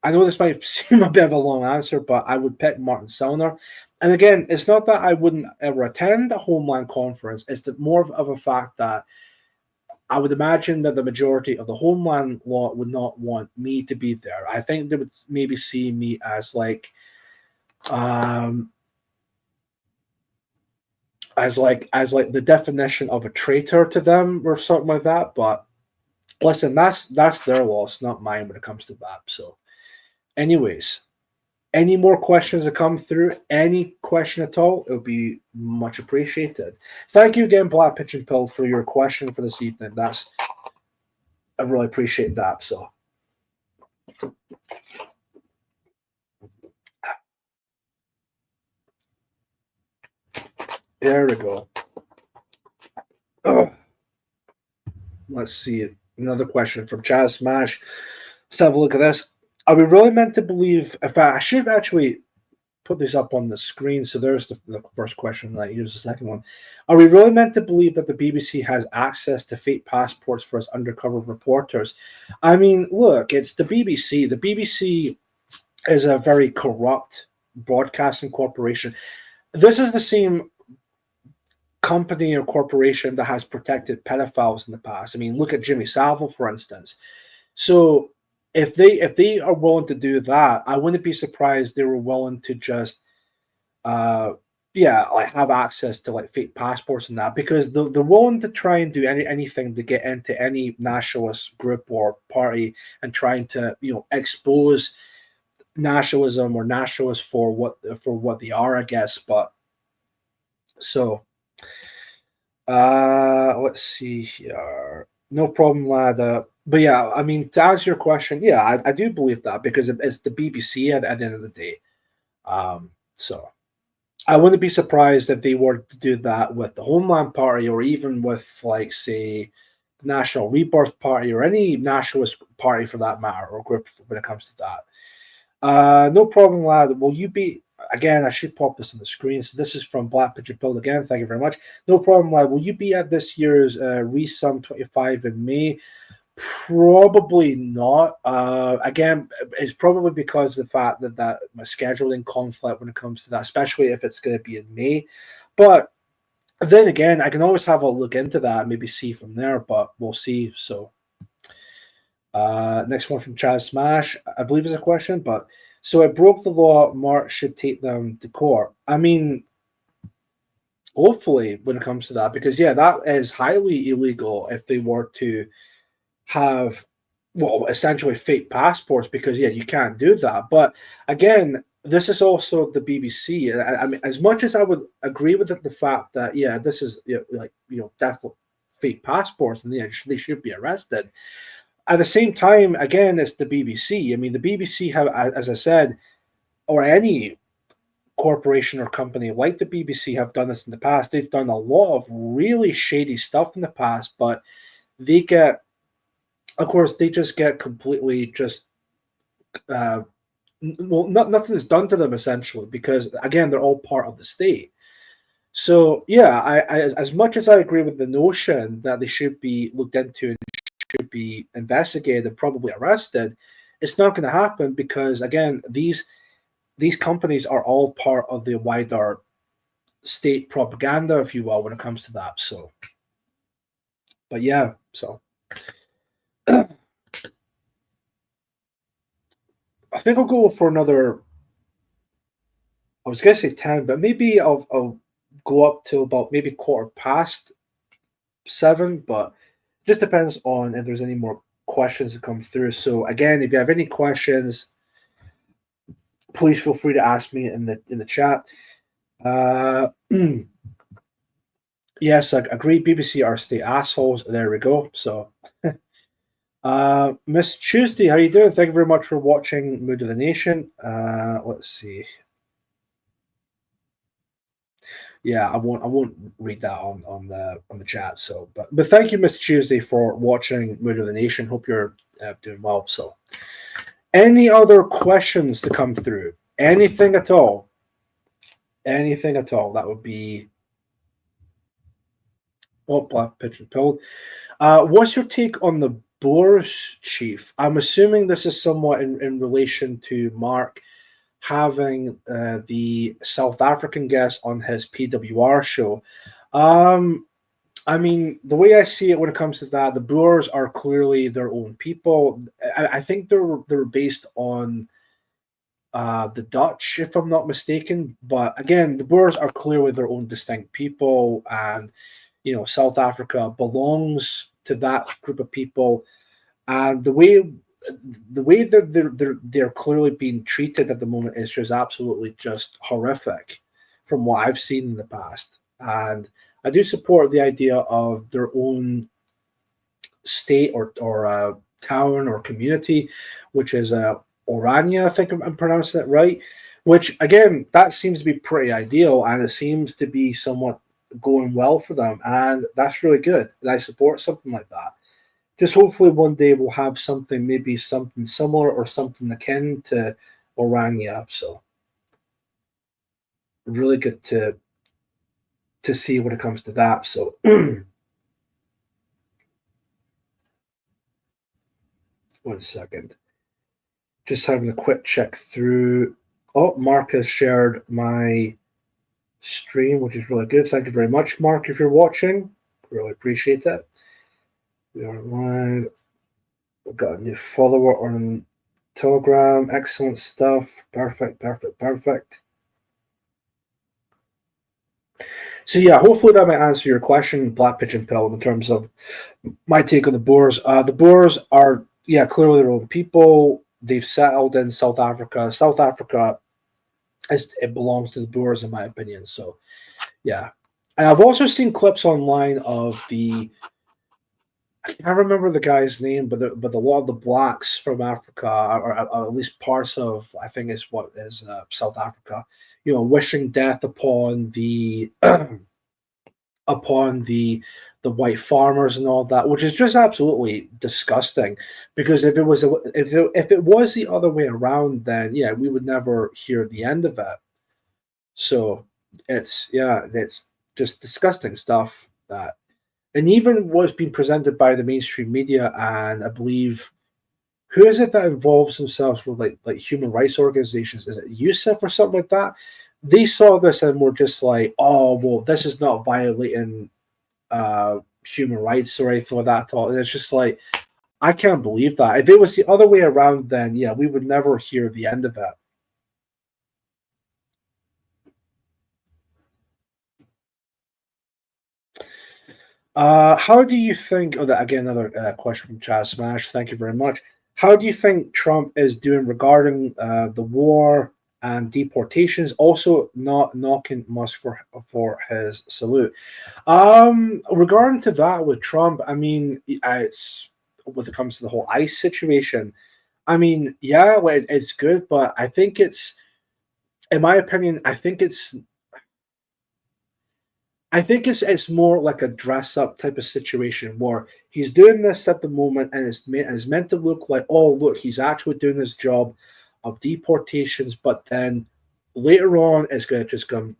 S6: I know this might seem a bit of a long answer, but I would pick Martin Sellner. And again, it's not that I wouldn't ever attend a Homeland conference. It's more of a fact that I would imagine that the majority of the Homeland lot would not want me to be there. I think they would maybe see me as like, as the definition of a traitor to them or something like that. But listen, that's their loss, not mine when it comes to that. So anyways, any more questions that come through, any question at all, it would be much appreciated. Thank you again, Black Pigeon Pill, for your question for this evening. I really appreciate that. So there we go. Let's see. Another question from Chaz Smash. Let's have a look at this. Are we really meant to believe? In fact, I should actually put this up on the screen. So there's the first question. Here's the second one. Are we really meant to believe that the BBC has access to fake passports for its undercover reporters? I mean, look, it's the BBC. The BBC is a very corrupt broadcasting corporation. This is the same company or corporation that has protected pedophiles in the past. I mean, look at Jimmy Savile, for instance. So if they are willing to do that, I wouldn't be surprised they were willing to just have access to like fake passports and that, because they're willing to try and do anything to get into any nationalist group or party and trying to expose nationalism or nationalists for what they are, I guess. But so let's see here. No problem, lad. But yeah, I mean, to answer your question, yeah, I do believe that, because it's the BBC at the end of the day. So I wouldn't be surprised if they were to do that with the Homeland Party, or even with, like, say, the National Rebirth Party, or any nationalist party for that matter, or group when it comes to that. No problem, lad. Will you be... Again, I should pop this on the screen. So this is from Black Pigeon Pill again. Thank you very much. No problem, lad. Will you be at this year's Resum 25 in May? Probably not. Again, it's probably because of the fact that my scheduling conflict when it comes to that, especially if it's going to be in May. But then again, I can always have a look into that and maybe see from there, but we'll see. So next one from Chaz Smash, I believe is a question, but so it broke the law, Mark should take them to court. I mean, hopefully when it comes to that, because yeah, that is highly illegal if they were to have, well, essentially fake passports, because yeah, you can't do that. But again, this is also the BBC. I mean, as much as I would agree with the fact that yeah, this is definitely fake passports and yeah, they should be arrested. At the same time, again, it's the BBC. I mean, the BBC have, as I said, or any corporation or company like the BBC have done this in the past. They've done a lot of really shady stuff in the past, but they get, of course, they just get completely just, nothing is done to them essentially, because again, they're all part of the state. So yeah, I as much as I agree with the notion that they should be looked into and should be investigated and probably arrested, it's not going to happen, because again, these companies are all part of the wider state propaganda, if you will, when it comes to that. So, but yeah, so I think I'll go for another. I was gonna say 10, but maybe I'll go up to about maybe 7:15, but just depends on if there's any more questions that come through. So again, if you have any questions, please feel free to ask me in the chat. Yes, I agree. BBC are state assholes. There we go. So, Miss Tuesday, how you doing? Thank you very much for watching Mood of the Nation. Let's see. Yeah, I won't read that on the chat. So, but thank you, Miss Tuesday, for watching Mood of the Nation. Hope you're doing well. So, any other questions to come through? Anything at all? Anything at all? That would be. Oh, Black Pigeon Pill. What's your take on the Boers, Chief? I'm assuming this is somewhat in relation to Mark having the South African guest on his PWR show. I mean, the way I see it when it comes to that, the Boers are clearly their own people. I think they're based on the Dutch, if I'm not mistaken. But again, the Boers are clearly their own distinct people, and South Africa belongs to that group of people, and the way that they're clearly being treated at the moment is just absolutely just horrific from what I've seen in the past. And I do support the idea of their own state or town or community, which is Orania, I think I'm pronouncing it right, which again, that seems to be pretty ideal, and it seems to be somewhat going well for them, and that's really good, and I support something like that. Just hopefully one day we'll have maybe something similar or something akin to Orania. So really good to see when it comes to that. So one second, just having a quick check through. Oh, Mark has shared my stream, which is really good. Thank you very much, Mark, if you're watching. Really appreciate it. We are live. We've got a new follower on Telegram. Excellent stuff. Perfect. So yeah, hopefully that might answer your question, Black Pigeon Pill, in terms of my take on the Boers. The Boers are, clearly their own people. They've settled in South Africa. South Africa, it belongs to the Boers, in my opinion. So, yeah. And I've also seen clips online of I can't remember the guy's name, but a lot of the blacks from Africa, or at least parts of, I think it's what is South Africa, wishing death upon the upon the white farmers and all that, which is just absolutely disgusting. Because if it was the other way around, then we would never hear the end of it. So it's just disgusting stuff that. And even what's been presented by the mainstream media, and I believe, who is it that involves themselves with like human rights organizations? Is it UNICEF or something like that? They saw this and were just like, oh, well, this is not violating human rights or anything like that at all. And it's just like, I can't believe that. If it was the other way around, then we would never hear the end of it. How do you think? Oh, again, another question from Chaz Smash. Thank you very much. How do you think Trump is doing regarding the war and deportations? Also, not knocking Musk for his salute. Regarding to that with Trump, I mean, it's when it comes to the whole ICE situation. I mean, it's good, but I think it's, in my opinion, I think it's more like a dress-up type of situation where he's doing this at the moment, and it's meant to look like, oh, look, he's actually doing his job of deportations, but then later on it's going to just go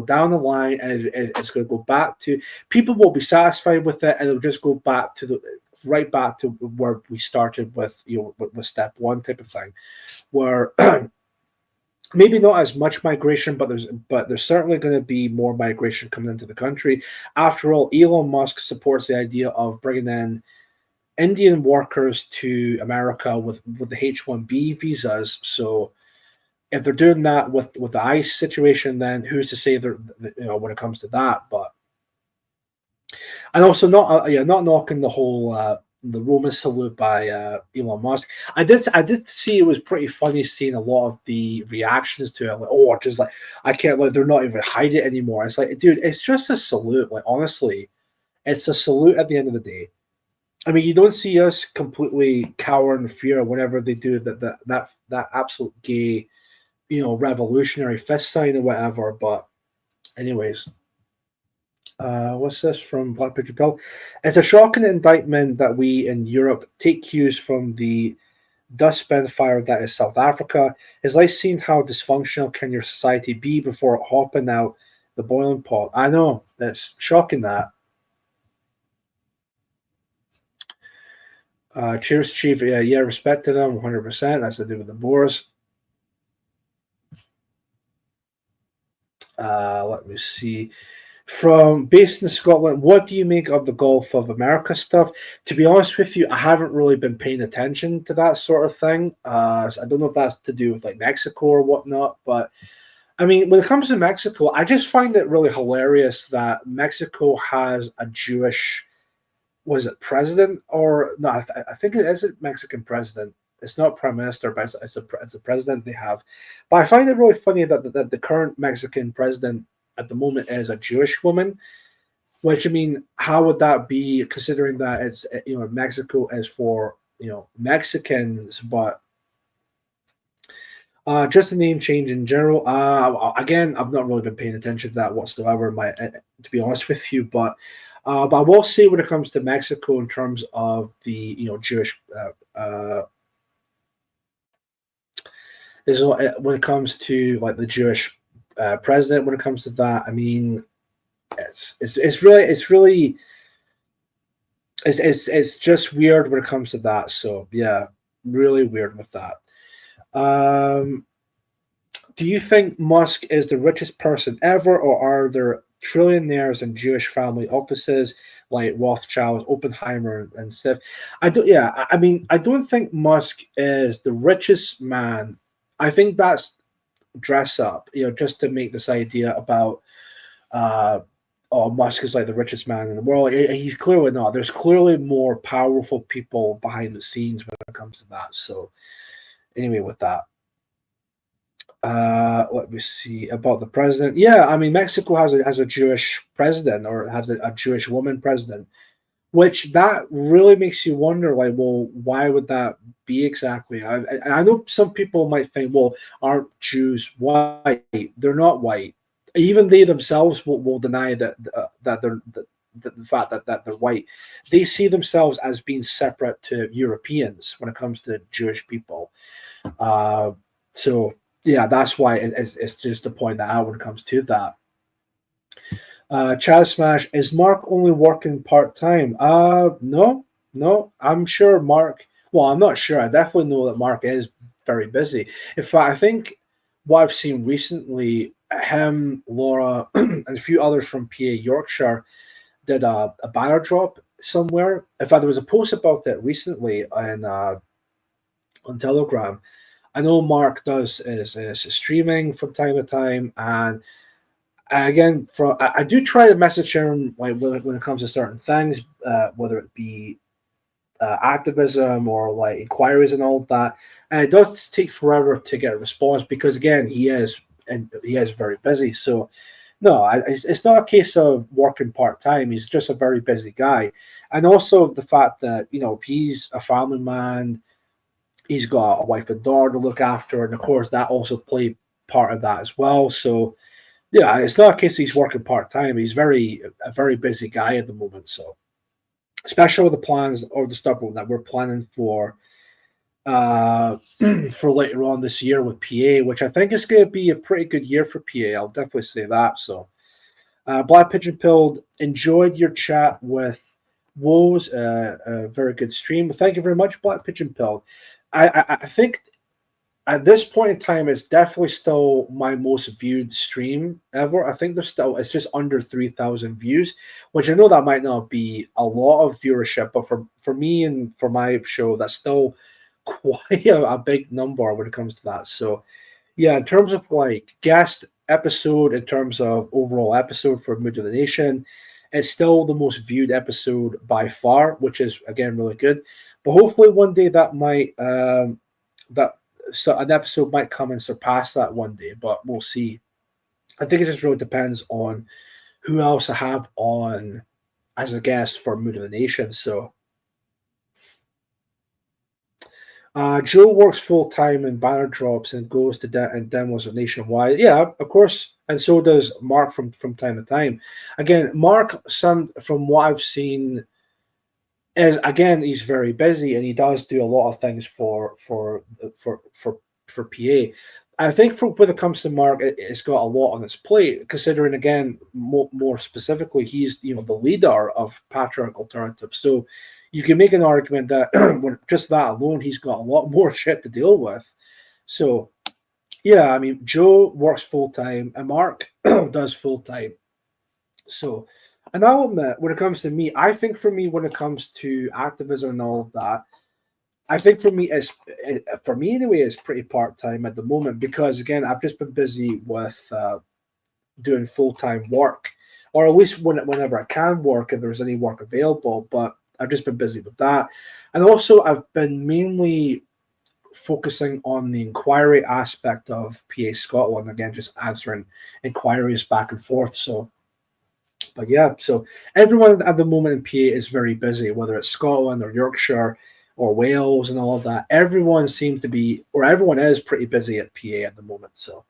S6: down the line, and it's going to go back to, people will be satisfied with it, and it'll just go back to right back to where we started with, with step one type of thing, where maybe not as much migration, but there's certainly going to be more migration coming into the country. After all, Elon Musk supports the idea of bringing in Indian workers to America with the H-1B visas. So if they're doing that with the ICE situation, then who's to say they're, when it comes to that? But and also not knocking the whole the Roman salute by Elon Musk. I did see it was pretty funny seeing a lot of the reactions to it. Like, oh, just like I can't like they're not even hiding it anymore. It's like, dude, it's just a salute. Like honestly, it's a salute at the end of the day. I mean, you don't see us completely cower in fear whenever they do that absolute gay, revolutionary fist sign or whatever. But anyways. What's this from Black Picture Pill? It's a shocking indictment that we in Europe take cues from the dustbin fire that is South Africa. It's like seeing how dysfunctional can your society be before hopping out the boiling pot. I know, that's shocking that. Cheers, Chief. Yeah, respect to them, 100%. That's to do with the Boers. Let me see. From based in Scotland, what do you make of the Gulf of America stuff? To be honest with you, I haven't really been paying attention to that sort of thing. So I don't know if that's to do with like Mexico or whatnot, but I mean, when it comes to Mexico, I just find it really hilarious that Mexico has a Jewish, was it president or no? I think it is a Mexican president. It's not prime minister, but it's a president they have. But I find it really funny that the current Mexican president at the moment is a Jewish woman, which I mean, how would that be considering that it's Mexico is for Mexicans, but just a name change in general. Again, I've not really been paying attention to that whatsoever, to be honest with you, but I will say when it comes to Mexico in terms of the Jewish when it comes to like the Jewish president, when it comes to that, I mean, it's just weird when it comes to that. So yeah, really weird with that. Do you think Musk is the richest person ever, or are there trillionaires in Jewish family offices like Rothschild, Oppenheimer, and stuff? I mean, I don't think Musk is the richest man. I think that's dress up, just to make this idea about Musk is like the richest man in the world. He's clearly not. There's clearly more powerful people behind the scenes when it comes to that. So anyway, with that, let me see about the president. Yeah, I mean, Mexico has a Jewish president, or has a Jewish woman president, which that really makes you wonder, like, well, why would that be exactly? I know some people might think, well, aren't Jews white? They're not white. Even they themselves will deny that they're the fact that they're white. They see themselves as being separate to Europeans when it comes to Jewish people. So yeah, that's why it's just to point that out when it comes to that. Chaz Smash, is Mark only working part-time? No, I'm sure Mark, well, I'm not sure. I definitely know that Mark is very busy. In fact, I think what I've seen recently, him, Laura, and a few others from PA Yorkshire did a banner drop somewhere. In fact, there was a post about it recently on Telegram. I know Mark is streaming from time to time, and again, I do try to message him like when it comes to certain things, whether it be activism or like inquiries and all of that. And it does take forever to get a response because again, he is very busy. So no, it's not a case of working part time. He's just a very busy guy, and also the fact that he's a family man. He's got a wife and daughter to look after, and of course that also played part of that as well. So yeah, it's not a case he's working part time. He's a very busy guy at the moment. So, especially with the plans or the stuff that we're planning for later on this year with PA, which I think is going to be a pretty good year for PA. I'll definitely say that. So, Black Pigeon Pilled, enjoyed your chat with Woes. A very good stream. Thank you very much, Black Pigeon Pilled. I think at this point in time, it's definitely still my most viewed stream ever. I think it's just under 3,000 views, which I know that might not be a lot of viewership, but for me and for my show, that's still quite a big number when it comes to that. So yeah, in terms of like guest episode, in terms of overall episode for Mood of the Nation, it's still the most viewed episode by far, which is again really good. But hopefully one day that might that so an episode might come and surpass that one day, but we'll see. I think it just really depends on who else I have on as a guest for Mood of the Nation. So Joe works full time in banner drops and goes to and demos of Nationwide. Yeah, of course, and so does Mark from time to time. Again, Mark, from what I've seen, is again he's very busy and he does do a lot of things for PA. I think when it comes to Mark, it's got a lot on his plate. Considering again, more specifically, he's the leader of Patriarch Alternative. So you can make an argument that when just that alone, he's got a lot more shit to deal with. So yeah, I mean, Joe works full time and Mark does full time. So, and I'll admit, when it comes to me, I think for me, when it comes to activism and all of that, I think for me anyway, it's pretty part time at the moment because again, I've just been busy with doing full time work, or at least whenever I can work, if there's any work available. But I've just been busy with that, and also I've been mainly focusing on the inquiry aspect of PA Scotland. Again, just answering inquiries back and forth. So. But yeah, so everyone at the moment in PA is very busy, whether it's Scotland or Yorkshire or Wales and all of that. Everyone seems to be, or everyone is pretty busy at PA at the moment. So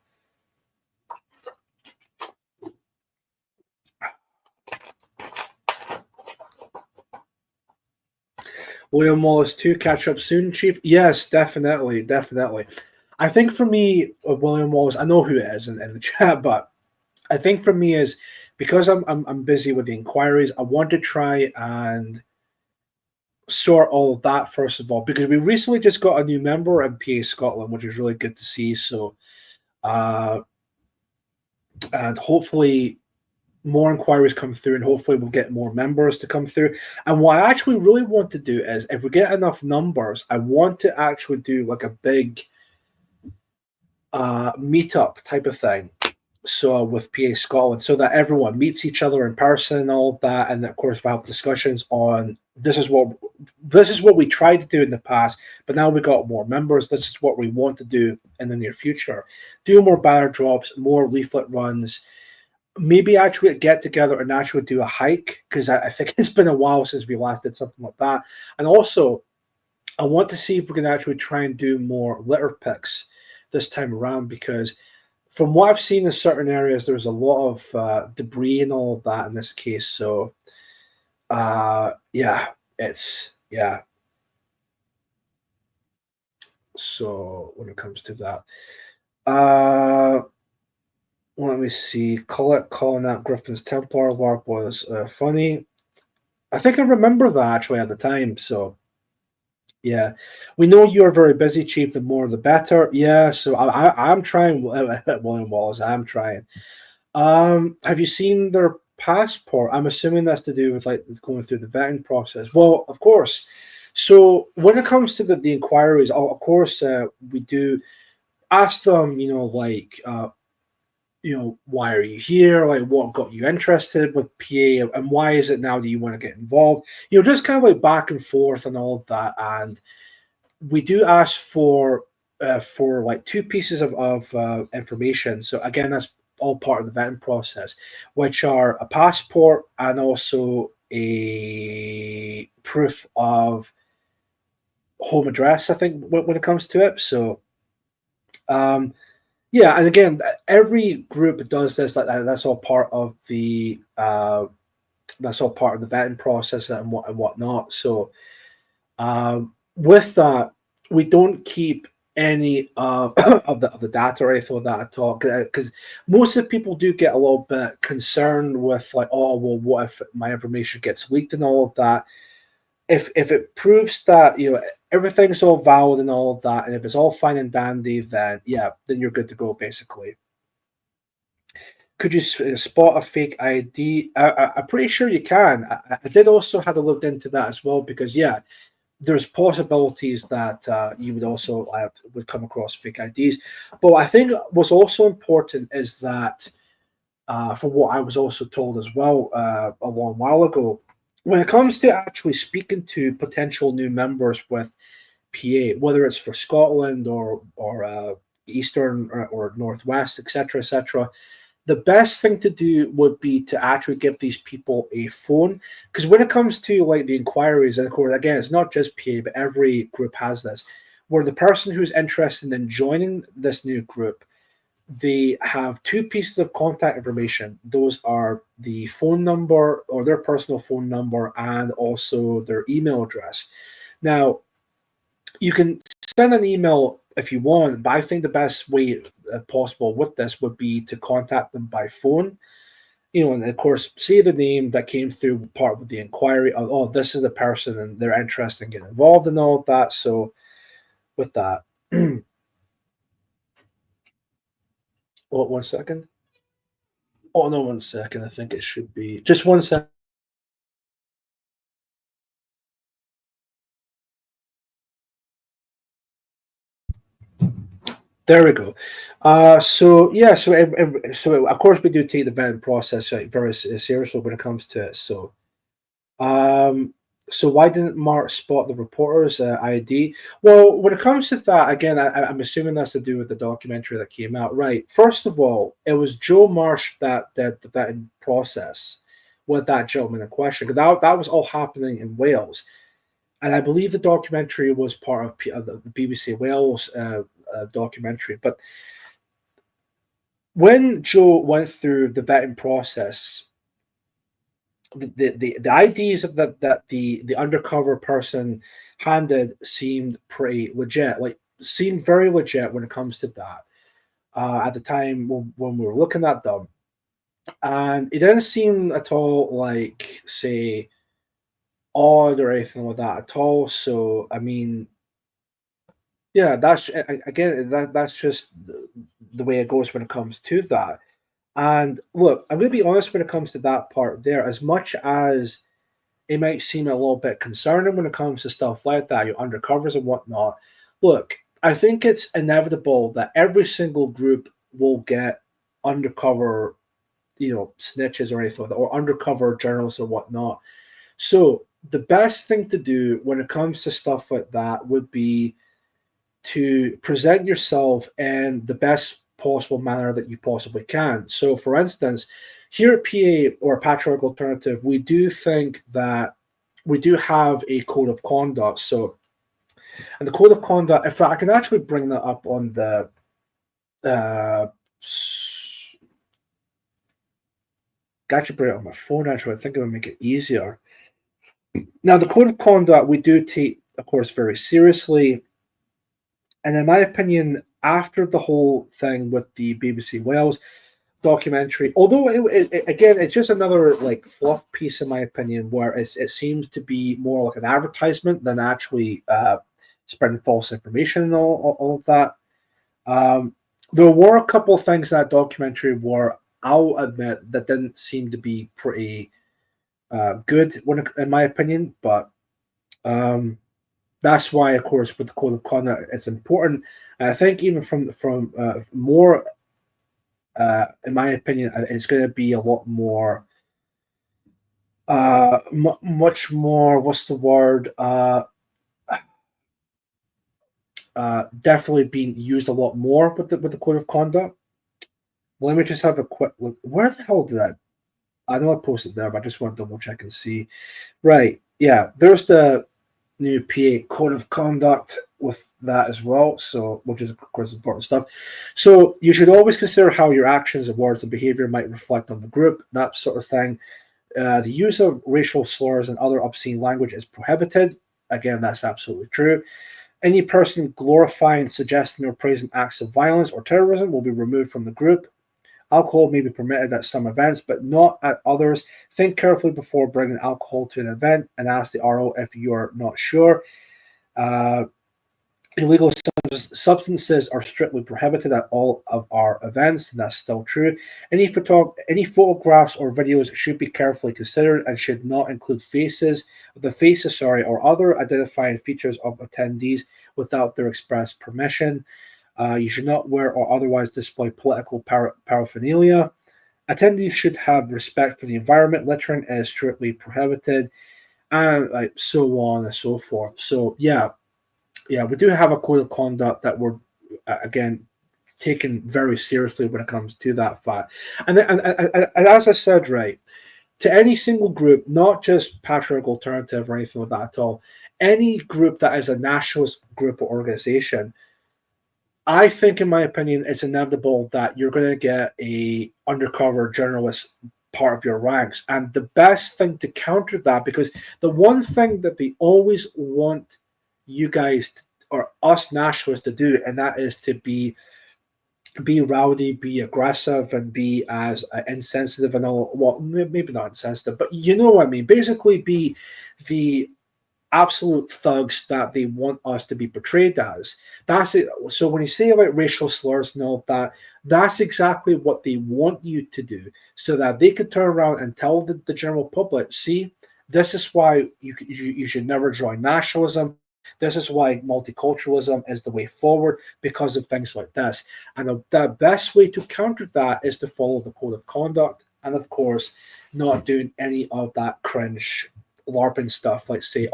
S6: William Wallace 2, catch up soon, Chief? Yes, definitely. I think for me, William Wallace, I know who it is in the chat, but I think for me is because I'm busy with the inquiries, I want to try and sort all of that first of all, because we recently just got a new member in PA Scotland, which is really good to see. So, and hopefully more inquiries come through, and hopefully we'll get more members to come through. And what I actually really want to do is, if we get enough numbers, I want to actually do like a big meetup type of thing. So with PA Scotland, so that everyone meets each other in person and all of that, and of course we have discussions on this is what we tried to do in the past, but now we got more members. This is what we want to do in the near future: do more banner drops, more leaflet runs, maybe actually get together and actually do a hike, because I think it's been a while since we last did something like that. And also, I want to see if we can actually try and do more litter picks this time around, because from what I've seen in certain areas, there's a lot of debris and all of that in this case. So, yeah. So when it comes to that, let me see. Colette calling out Griffin's Templar LARP was funny. I think I remember that actually at the time. So. Yeah, we know you're very busy, Chief. The more, the better. Yeah, so I'm trying, William Wallace. I'm trying. Have you seen their passport? I'm assuming that's to do with like going through the vetting process. Well, of course. So when it comes to the inquiries, of course, we do ask them. Why are you here? Like, what got you interested with PA, and why is it now that you want to get involved? Just kind of like back and forth and all of that. And we do ask for like 2 pieces of information. So again, that's all part of the vetting process, which are a passport and also a proof of home address, I think, when it comes to it. So, yeah, and again, every group does this. Like that's all part of the vetting process and whatnot. So, with that, we don't keep any of the data or anything like that at all, because most of the people do get a little bit concerned with like, oh well, what if my information gets leaked and all of that. If it proves that everything's all valid and all of that, and if it's all fine and dandy, then yeah, then you're good to go, basically. Could you spot a fake ID? I'm pretty sure you can. I did also have to look into that as well, because yeah, there's possibilities that you would also would come across fake IDs. But I think what's also important is that, from what I was also told as well a long while ago, when it comes to actually speaking to potential new members with PA, whether it's for Scotland or Eastern or Northwest, etc., etc., the best thing to do would be to actually give these people a phone, because when it comes to like the inquiries, and of course, again, it's not just PA, but every group has this, where the person who's interested in joining this new group, they have two pieces of contact information. Those are the phone number, or their personal phone number, and also their email address. Now, you can send an email if you want, but I think the best way possible with this would be to contact them by phone. And of course, say the name that came through part of the inquiry. Oh, this is the person, and they're interested in getting involved and all of that. So, with that, oh, 1 second. Oh no, 1 second. I think it should be just 1 second. There we go. So yeah, so of course we do take the vetting process very seriously when it comes to it. So why didn't Mark spot the reporter's ID? Well, when it comes to that, again, I'm assuming that's to do with the documentary that came out, right? First of all, it was Joe Marsh that did the vetting process with that gentleman in question. That was all happening in Wales, and I believe the documentary was part of the BBC Wales documentary. But when Joe went through the vetting process, the IDs that the undercover person handed seemed pretty legit, seemed very legit when it comes to that. At the time when we were looking at them, and it didn't seem at all like, say, odd or anything like that at all. So I mean, yeah, that's again that's just the way it goes when it comes to that. And look, I'm going to be honest when it comes to that part there. As much as it might seem a little bit concerning when it comes to stuff like that, your undercovers and whatnot, look, I think it's inevitable that every single group will get undercover, snitches or anything like that, or undercover journalists or whatnot. So the best thing to do when it comes to stuff like that would be to present yourself in the best possible manner that you possibly can. So, for instance, here at PA or Patriotic Alternative, we do think that we do have a code of conduct. So, and the code of conduct, if I can actually bring that up on the actually bring it on my phone. Actually, I think it would make it easier. Now, the code of conduct we do take, of course, very seriously. And in my opinion, after the whole thing with the BBC Wales documentary, although again, it's just another fluff piece in my opinion, where it seems to be more like an advertisement than actually spreading false information and all of that. There were a couple of things in that documentary where I'll admit that didn't seem to be pretty good in my opinion, but that's why, of course, with the code of conduct, it's important. And I think even from more, in my opinion, it's going to be a lot more, much more. What's the word? Definitely being used a lot more with the code of conduct. Let me just have a quick look. Where the hell did that? I know I posted there, but I just want to double check and see. Right, yeah, there's the new PA code of conduct with that as well, so which is of course important stuff. So you should always consider how your actions and words and behavior might reflect on the group, that sort of thing. The use of racial slurs and other obscene language is prohibited. Again, that's absolutely true. Any person glorifying, suggesting, or praising acts of violence or terrorism will be removed from the group. Alcohol may be permitted at some events, but not at others. Think carefully before bringing alcohol to an event and ask the RO if you are not sure. Illegal substances are strictly prohibited at all of our events, and that's still true. Any photographs or videos should be carefully considered and should not include or other identifying features of attendees without their express permission. You should not wear or otherwise display political paraphernalia. Attendees should have respect for the environment. Littering is strictly prohibited, and like so on and so forth. So yeah, we do have a code of conduct that we're again taken very seriously when it comes to that fact. And as I said, right, to any single group, not just Patriotic Alternative or anything like that at all, any group that is a nationalist group or organization, I think, in my opinion, it's inevitable that you're going to get a undercover journalist part of your ranks. And the best thing to counter that, because the one thing that they always want you guys or us nationalists to do, and that is to be rowdy, be aggressive, and be as insensitive and all. Well, maybe not insensitive, but you know what I mean. Basically, be the absolute thugs that they want us to be portrayed as. That's it. So when you say about racial slurs and all that, that's exactly what they want you to do, so that they could turn around and tell the general public, see, this is why you should never join nationalism. This is why multiculturalism is the way forward, because of things like this. And the best way to counter that is to follow the code of conduct, and of course, not doing any of that cringe LARPing stuff, like say,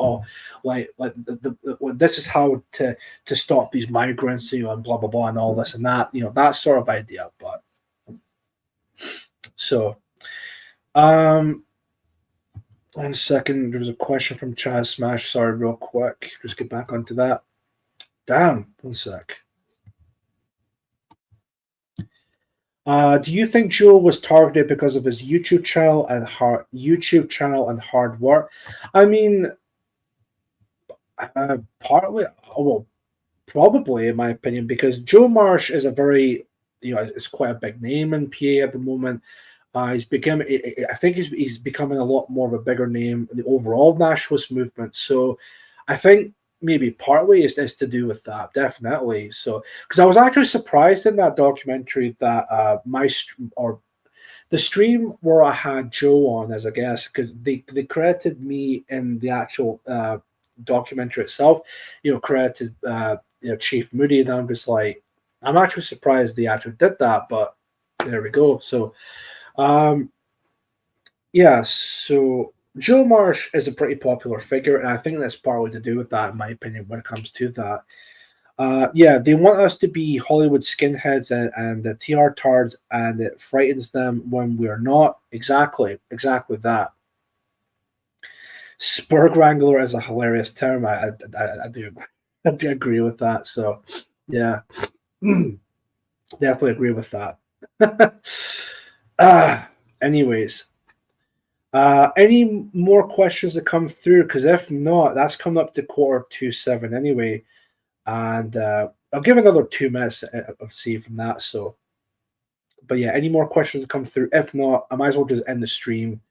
S6: this is how to stop these migrants, and blah blah blah, and all this and that, that sort of idea. But so, 1 second. There was a question from Chaz Smash. Sorry, real quick. Just get back onto that. Damn. 1 sec. Do you think Joel was targeted because of his YouTube channel and hard work? I mean, partly. Well, probably, in my opinion, because Joe Marsh is a very, it's quite a big name in PA at the moment. I think he's becoming a lot more of a bigger name in the overall nationalist movement. So I think maybe partly is to do with that, definitely. So, because I was actually surprised in that documentary that the stream where I had Joe on as a guest, because they credited me in the actual documentary itself, credited Chief Moody, and I'm just like, I'm actually surprised they actually did that, but there we go. So. So Joe Marsh is a pretty popular figure, and I think that's partly to do with that, in my opinion, when it comes to that. They want us to be Hollywood skinheads and the TR tards, and it frightens them when we're not. Exactly that. Spurg Wrangler is a hilarious term. I do agree with that. So, yeah, definitely agree with that. Anyways, any more questions that come through? Because if not, that's coming up to 7:15 anyway, and I'll give another 2 minutes of see from that. So, but yeah, any more questions that come through? If not, I might as well just end the stream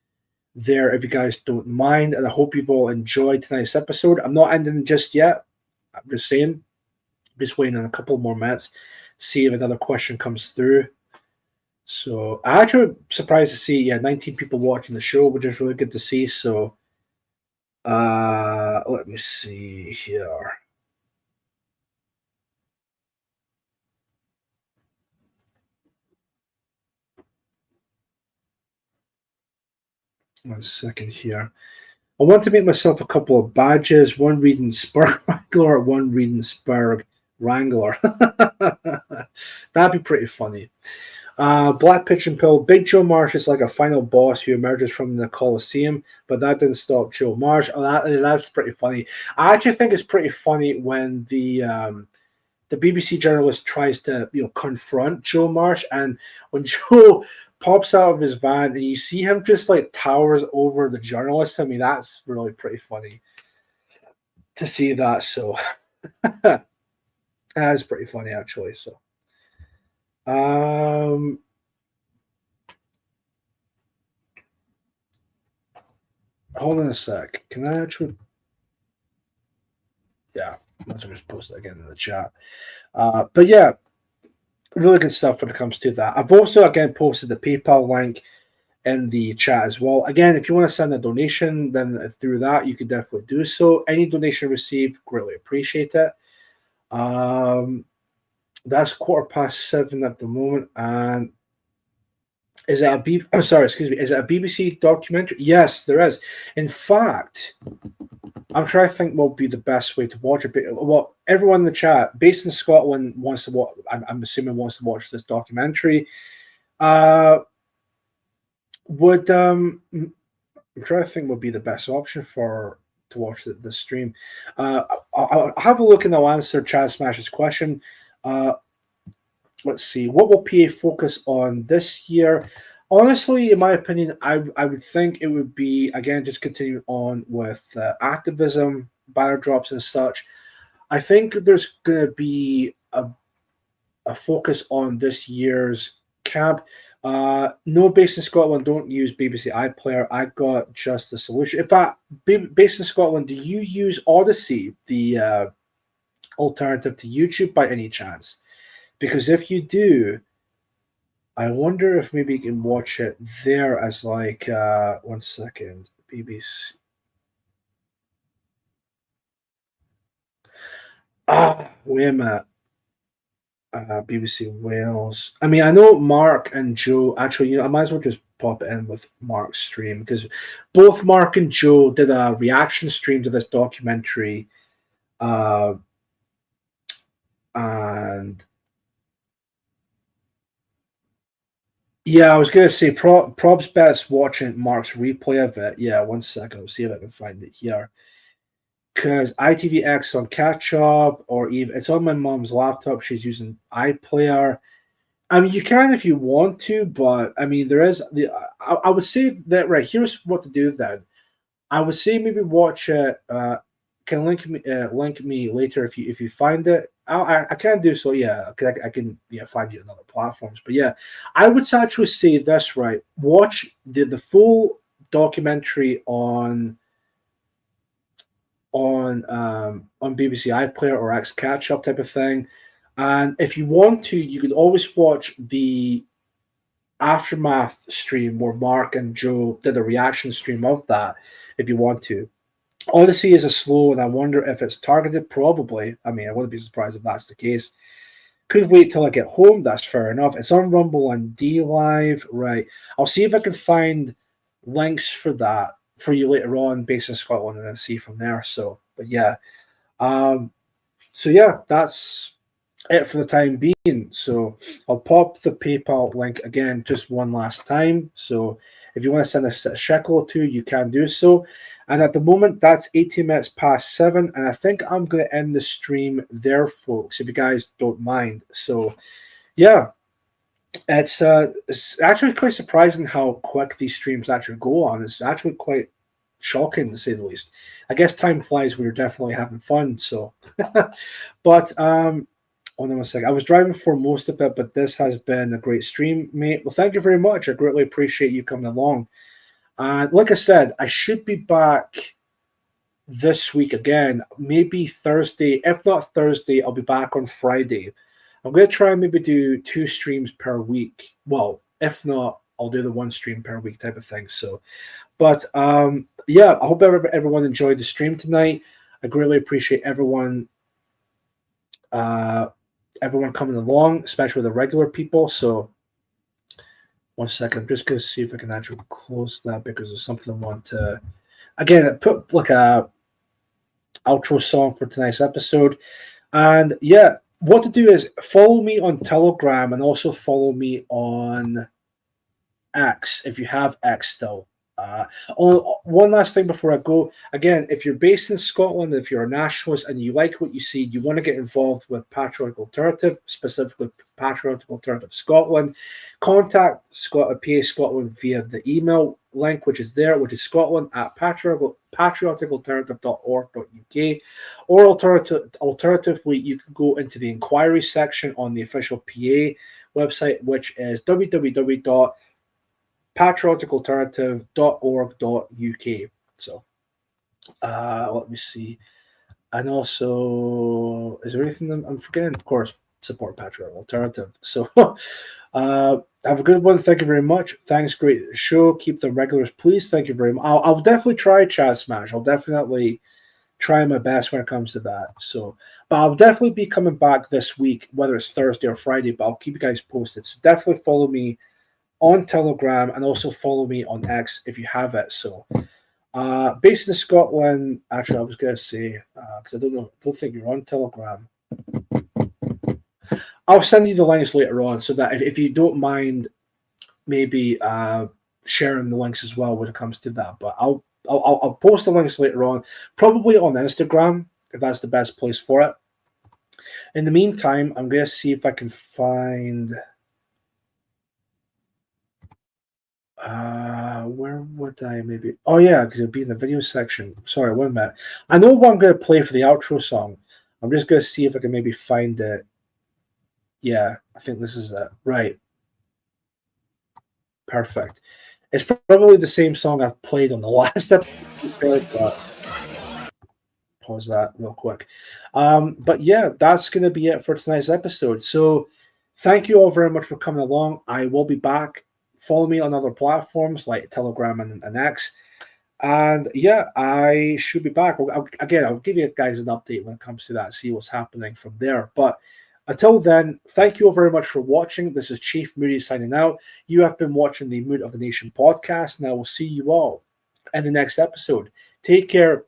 S6: there if you guys don't mind. And I hope you've all enjoyed tonight's episode. I'm not ending just yet. I'm just saying, I'm just waiting on a couple more minutes, see if another question comes through. So I'm actually surprised to see 19 people watching the show, which is really good to see. So let me see here. One second here. I want to make myself a couple of badges, one reading Spurg Wrangler, one reading Spurg Wrangler. That'd be pretty funny. Black Pigeon Pill. Big Joe Marsh is like a final boss who emerges from the Coliseum, but that didn't stop Joe Marsh. That's pretty funny. I actually think it's pretty funny when the BBC journalist tries to confront Joe Marsh, and when Joe pops out of his van and you see him just like towers over the journalist. I mean, that's really pretty funny to see that. So that is pretty funny actually. So. Hold on a sec. Can I actually? Yeah. Let's just post it again in the chat. But yeah, really good stuff when it comes to that. I've also again posted the PayPal link in the chat as well. Again, if you want to send a donation, then through that you can definitely do so. Any donation received, greatly appreciate it. That's 7:15 at the moment, and is it is it a BBC documentary? Yes, there is. In fact, I'm trying to think what would be the best way to watch it. Well, everyone in the chat, based in Scotland, wants to watch. I'm assuming wants to watch this documentary. I'm trying to think what would be the best option to watch the stream. I'll have a look and I'll answer Chad Smash's question. Let's see. What will PA focus on this year? Honestly, in my opinion, I would think it would be, again, just continuing on with activism, banner drops and such. I think there's going to be a focus on this year's camp. No, based in Scotland, don't use BBC iPlayer. I got just the solution. In fact, based in Scotland, do you use Odyssey, the alternative to YouTube, by any chance? Because if you do, I wonder if maybe you can watch it there as like, 1 second, BBC. Wait a minute. BBC Wales. I mean, I know Mark and Joe, actually, I might as well just pop it in with Mark's stream, because both Mark and Joe did a reaction stream to this documentary. And yeah, I was going to say, Prob's best watching Mark's replay of it. Yeah, 1 second. I'll see if I can find it here. Because ITVX on catch up, or even it's on my mom's laptop. She's using iPlayer. I mean, you can if you want to, but I mean, there is I would say that right here's what to do then. I would say maybe watch it. Can link me later if you find it. I can do so, yeah, because I can find you on other platforms. But yeah, I would actually say this, right? Watch the full documentary on BBC iPlayer or X Catch Up type of thing. And if you want to, you can always watch the aftermath stream where Mark and Joe did a reaction stream of that if you want to. Odyssey is a slow, and I wonder if it's targeted. Probably. I mean, I wouldn't be surprised if that's the case. Could wait till I get home. That's fair enough. It's on Rumble and D Live. Right. I'll see if I can find links for that for you later on, based in Scotland, and then see from there. So, but yeah. So yeah, that's it for the time being. So I'll pop the PayPal link again just one last time. So if you want to send a shekel or two, you can do so. And at the moment, that's 18 minutes past 7. And I think I'm going to end the stream there, folks, if you guys don't mind. So, yeah, it's actually quite surprising how quick these streams actually go on. It's actually quite shocking, to say the least. I guess time flies when you're definitely having fun. So, but hold on a second. I was driving for most of it, but this has been a great stream, mate. Well, thank you very much. I greatly appreciate you coming along. Like I said, I should be back this week again, maybe Thursday. If not Thursday, I'll be back on Friday. I'm going to try and maybe do 2 streams per week. Well, if not, I'll do the 1 stream per week type of thing. So, but yeah, I hope everyone enjoyed the stream tonight. I greatly appreciate everyone coming along, especially the regular people. So, 1 second, I'm just going to see if I can actually close that, because there's something I want to, again, put like a outro song for tonight's episode. And yeah, what to do is follow me on Telegram and also follow me on X if you have X still. One last thing before I go. Again, if you're based in Scotland, if you're a nationalist and you like what you see, you want to get involved with Patriotic Alternative, specifically Patriotic Alternative Scotland, contact PA Scotland via the email link, which is there, which is scotland@patrioticalternative.org.uk, or alternatively, you can go into the inquiry section on the official PA website, which is www.patrioticalternative.org.uk. So let me see. And also, is there anything I'm forgetting? Of course, support Patreon Alternative. So, have a good one. Thank you very much. Thanks, great show. Keep the regulars, please. Thank you very much. I'll definitely try Chat Smash. I'll definitely try my best when it comes to that. So, but I'll definitely be coming back this week, whether it's Thursday or Friday. But I'll keep you guys posted. So definitely follow me on Telegram and also follow me on X if you have it. So, based in Scotland. Actually, I was gonna say because I don't think you're on Telegram. I'll send you the links later on, so that if you don't mind, maybe sharing the links as well when it comes to that. But I'll post the links later on, probably on Instagram if that's the best place for it. In the meantime, I'm gonna see if I can find. Where would I maybe? Oh yeah, because it'll be in the video section. Sorry, 1 minute. I know what I'm gonna play for the outro song. I'm just gonna see if I can maybe find it. Yeah, I think this is it. Right. Perfect. It's probably the same song I've played on the last episode, but pause that real quick. But yeah, that's gonna be it for tonight's episode. So thank you all very much for coming along. I will be back. Follow me on other platforms like Telegram and X. And yeah, I should be back. I'll give you guys an update when it comes to that, see what's happening from there. But until then, thank you all very much for watching. This is Chief Moody signing out. You have been watching the Mood of the Nation podcast, and I will see you all in the next episode. Take care,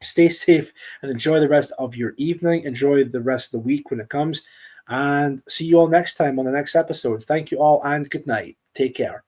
S6: stay safe, and enjoy the rest of your evening. Enjoy the rest of the week when it comes. And see you all next time on the next episode. Thank you all, and good night. Take care.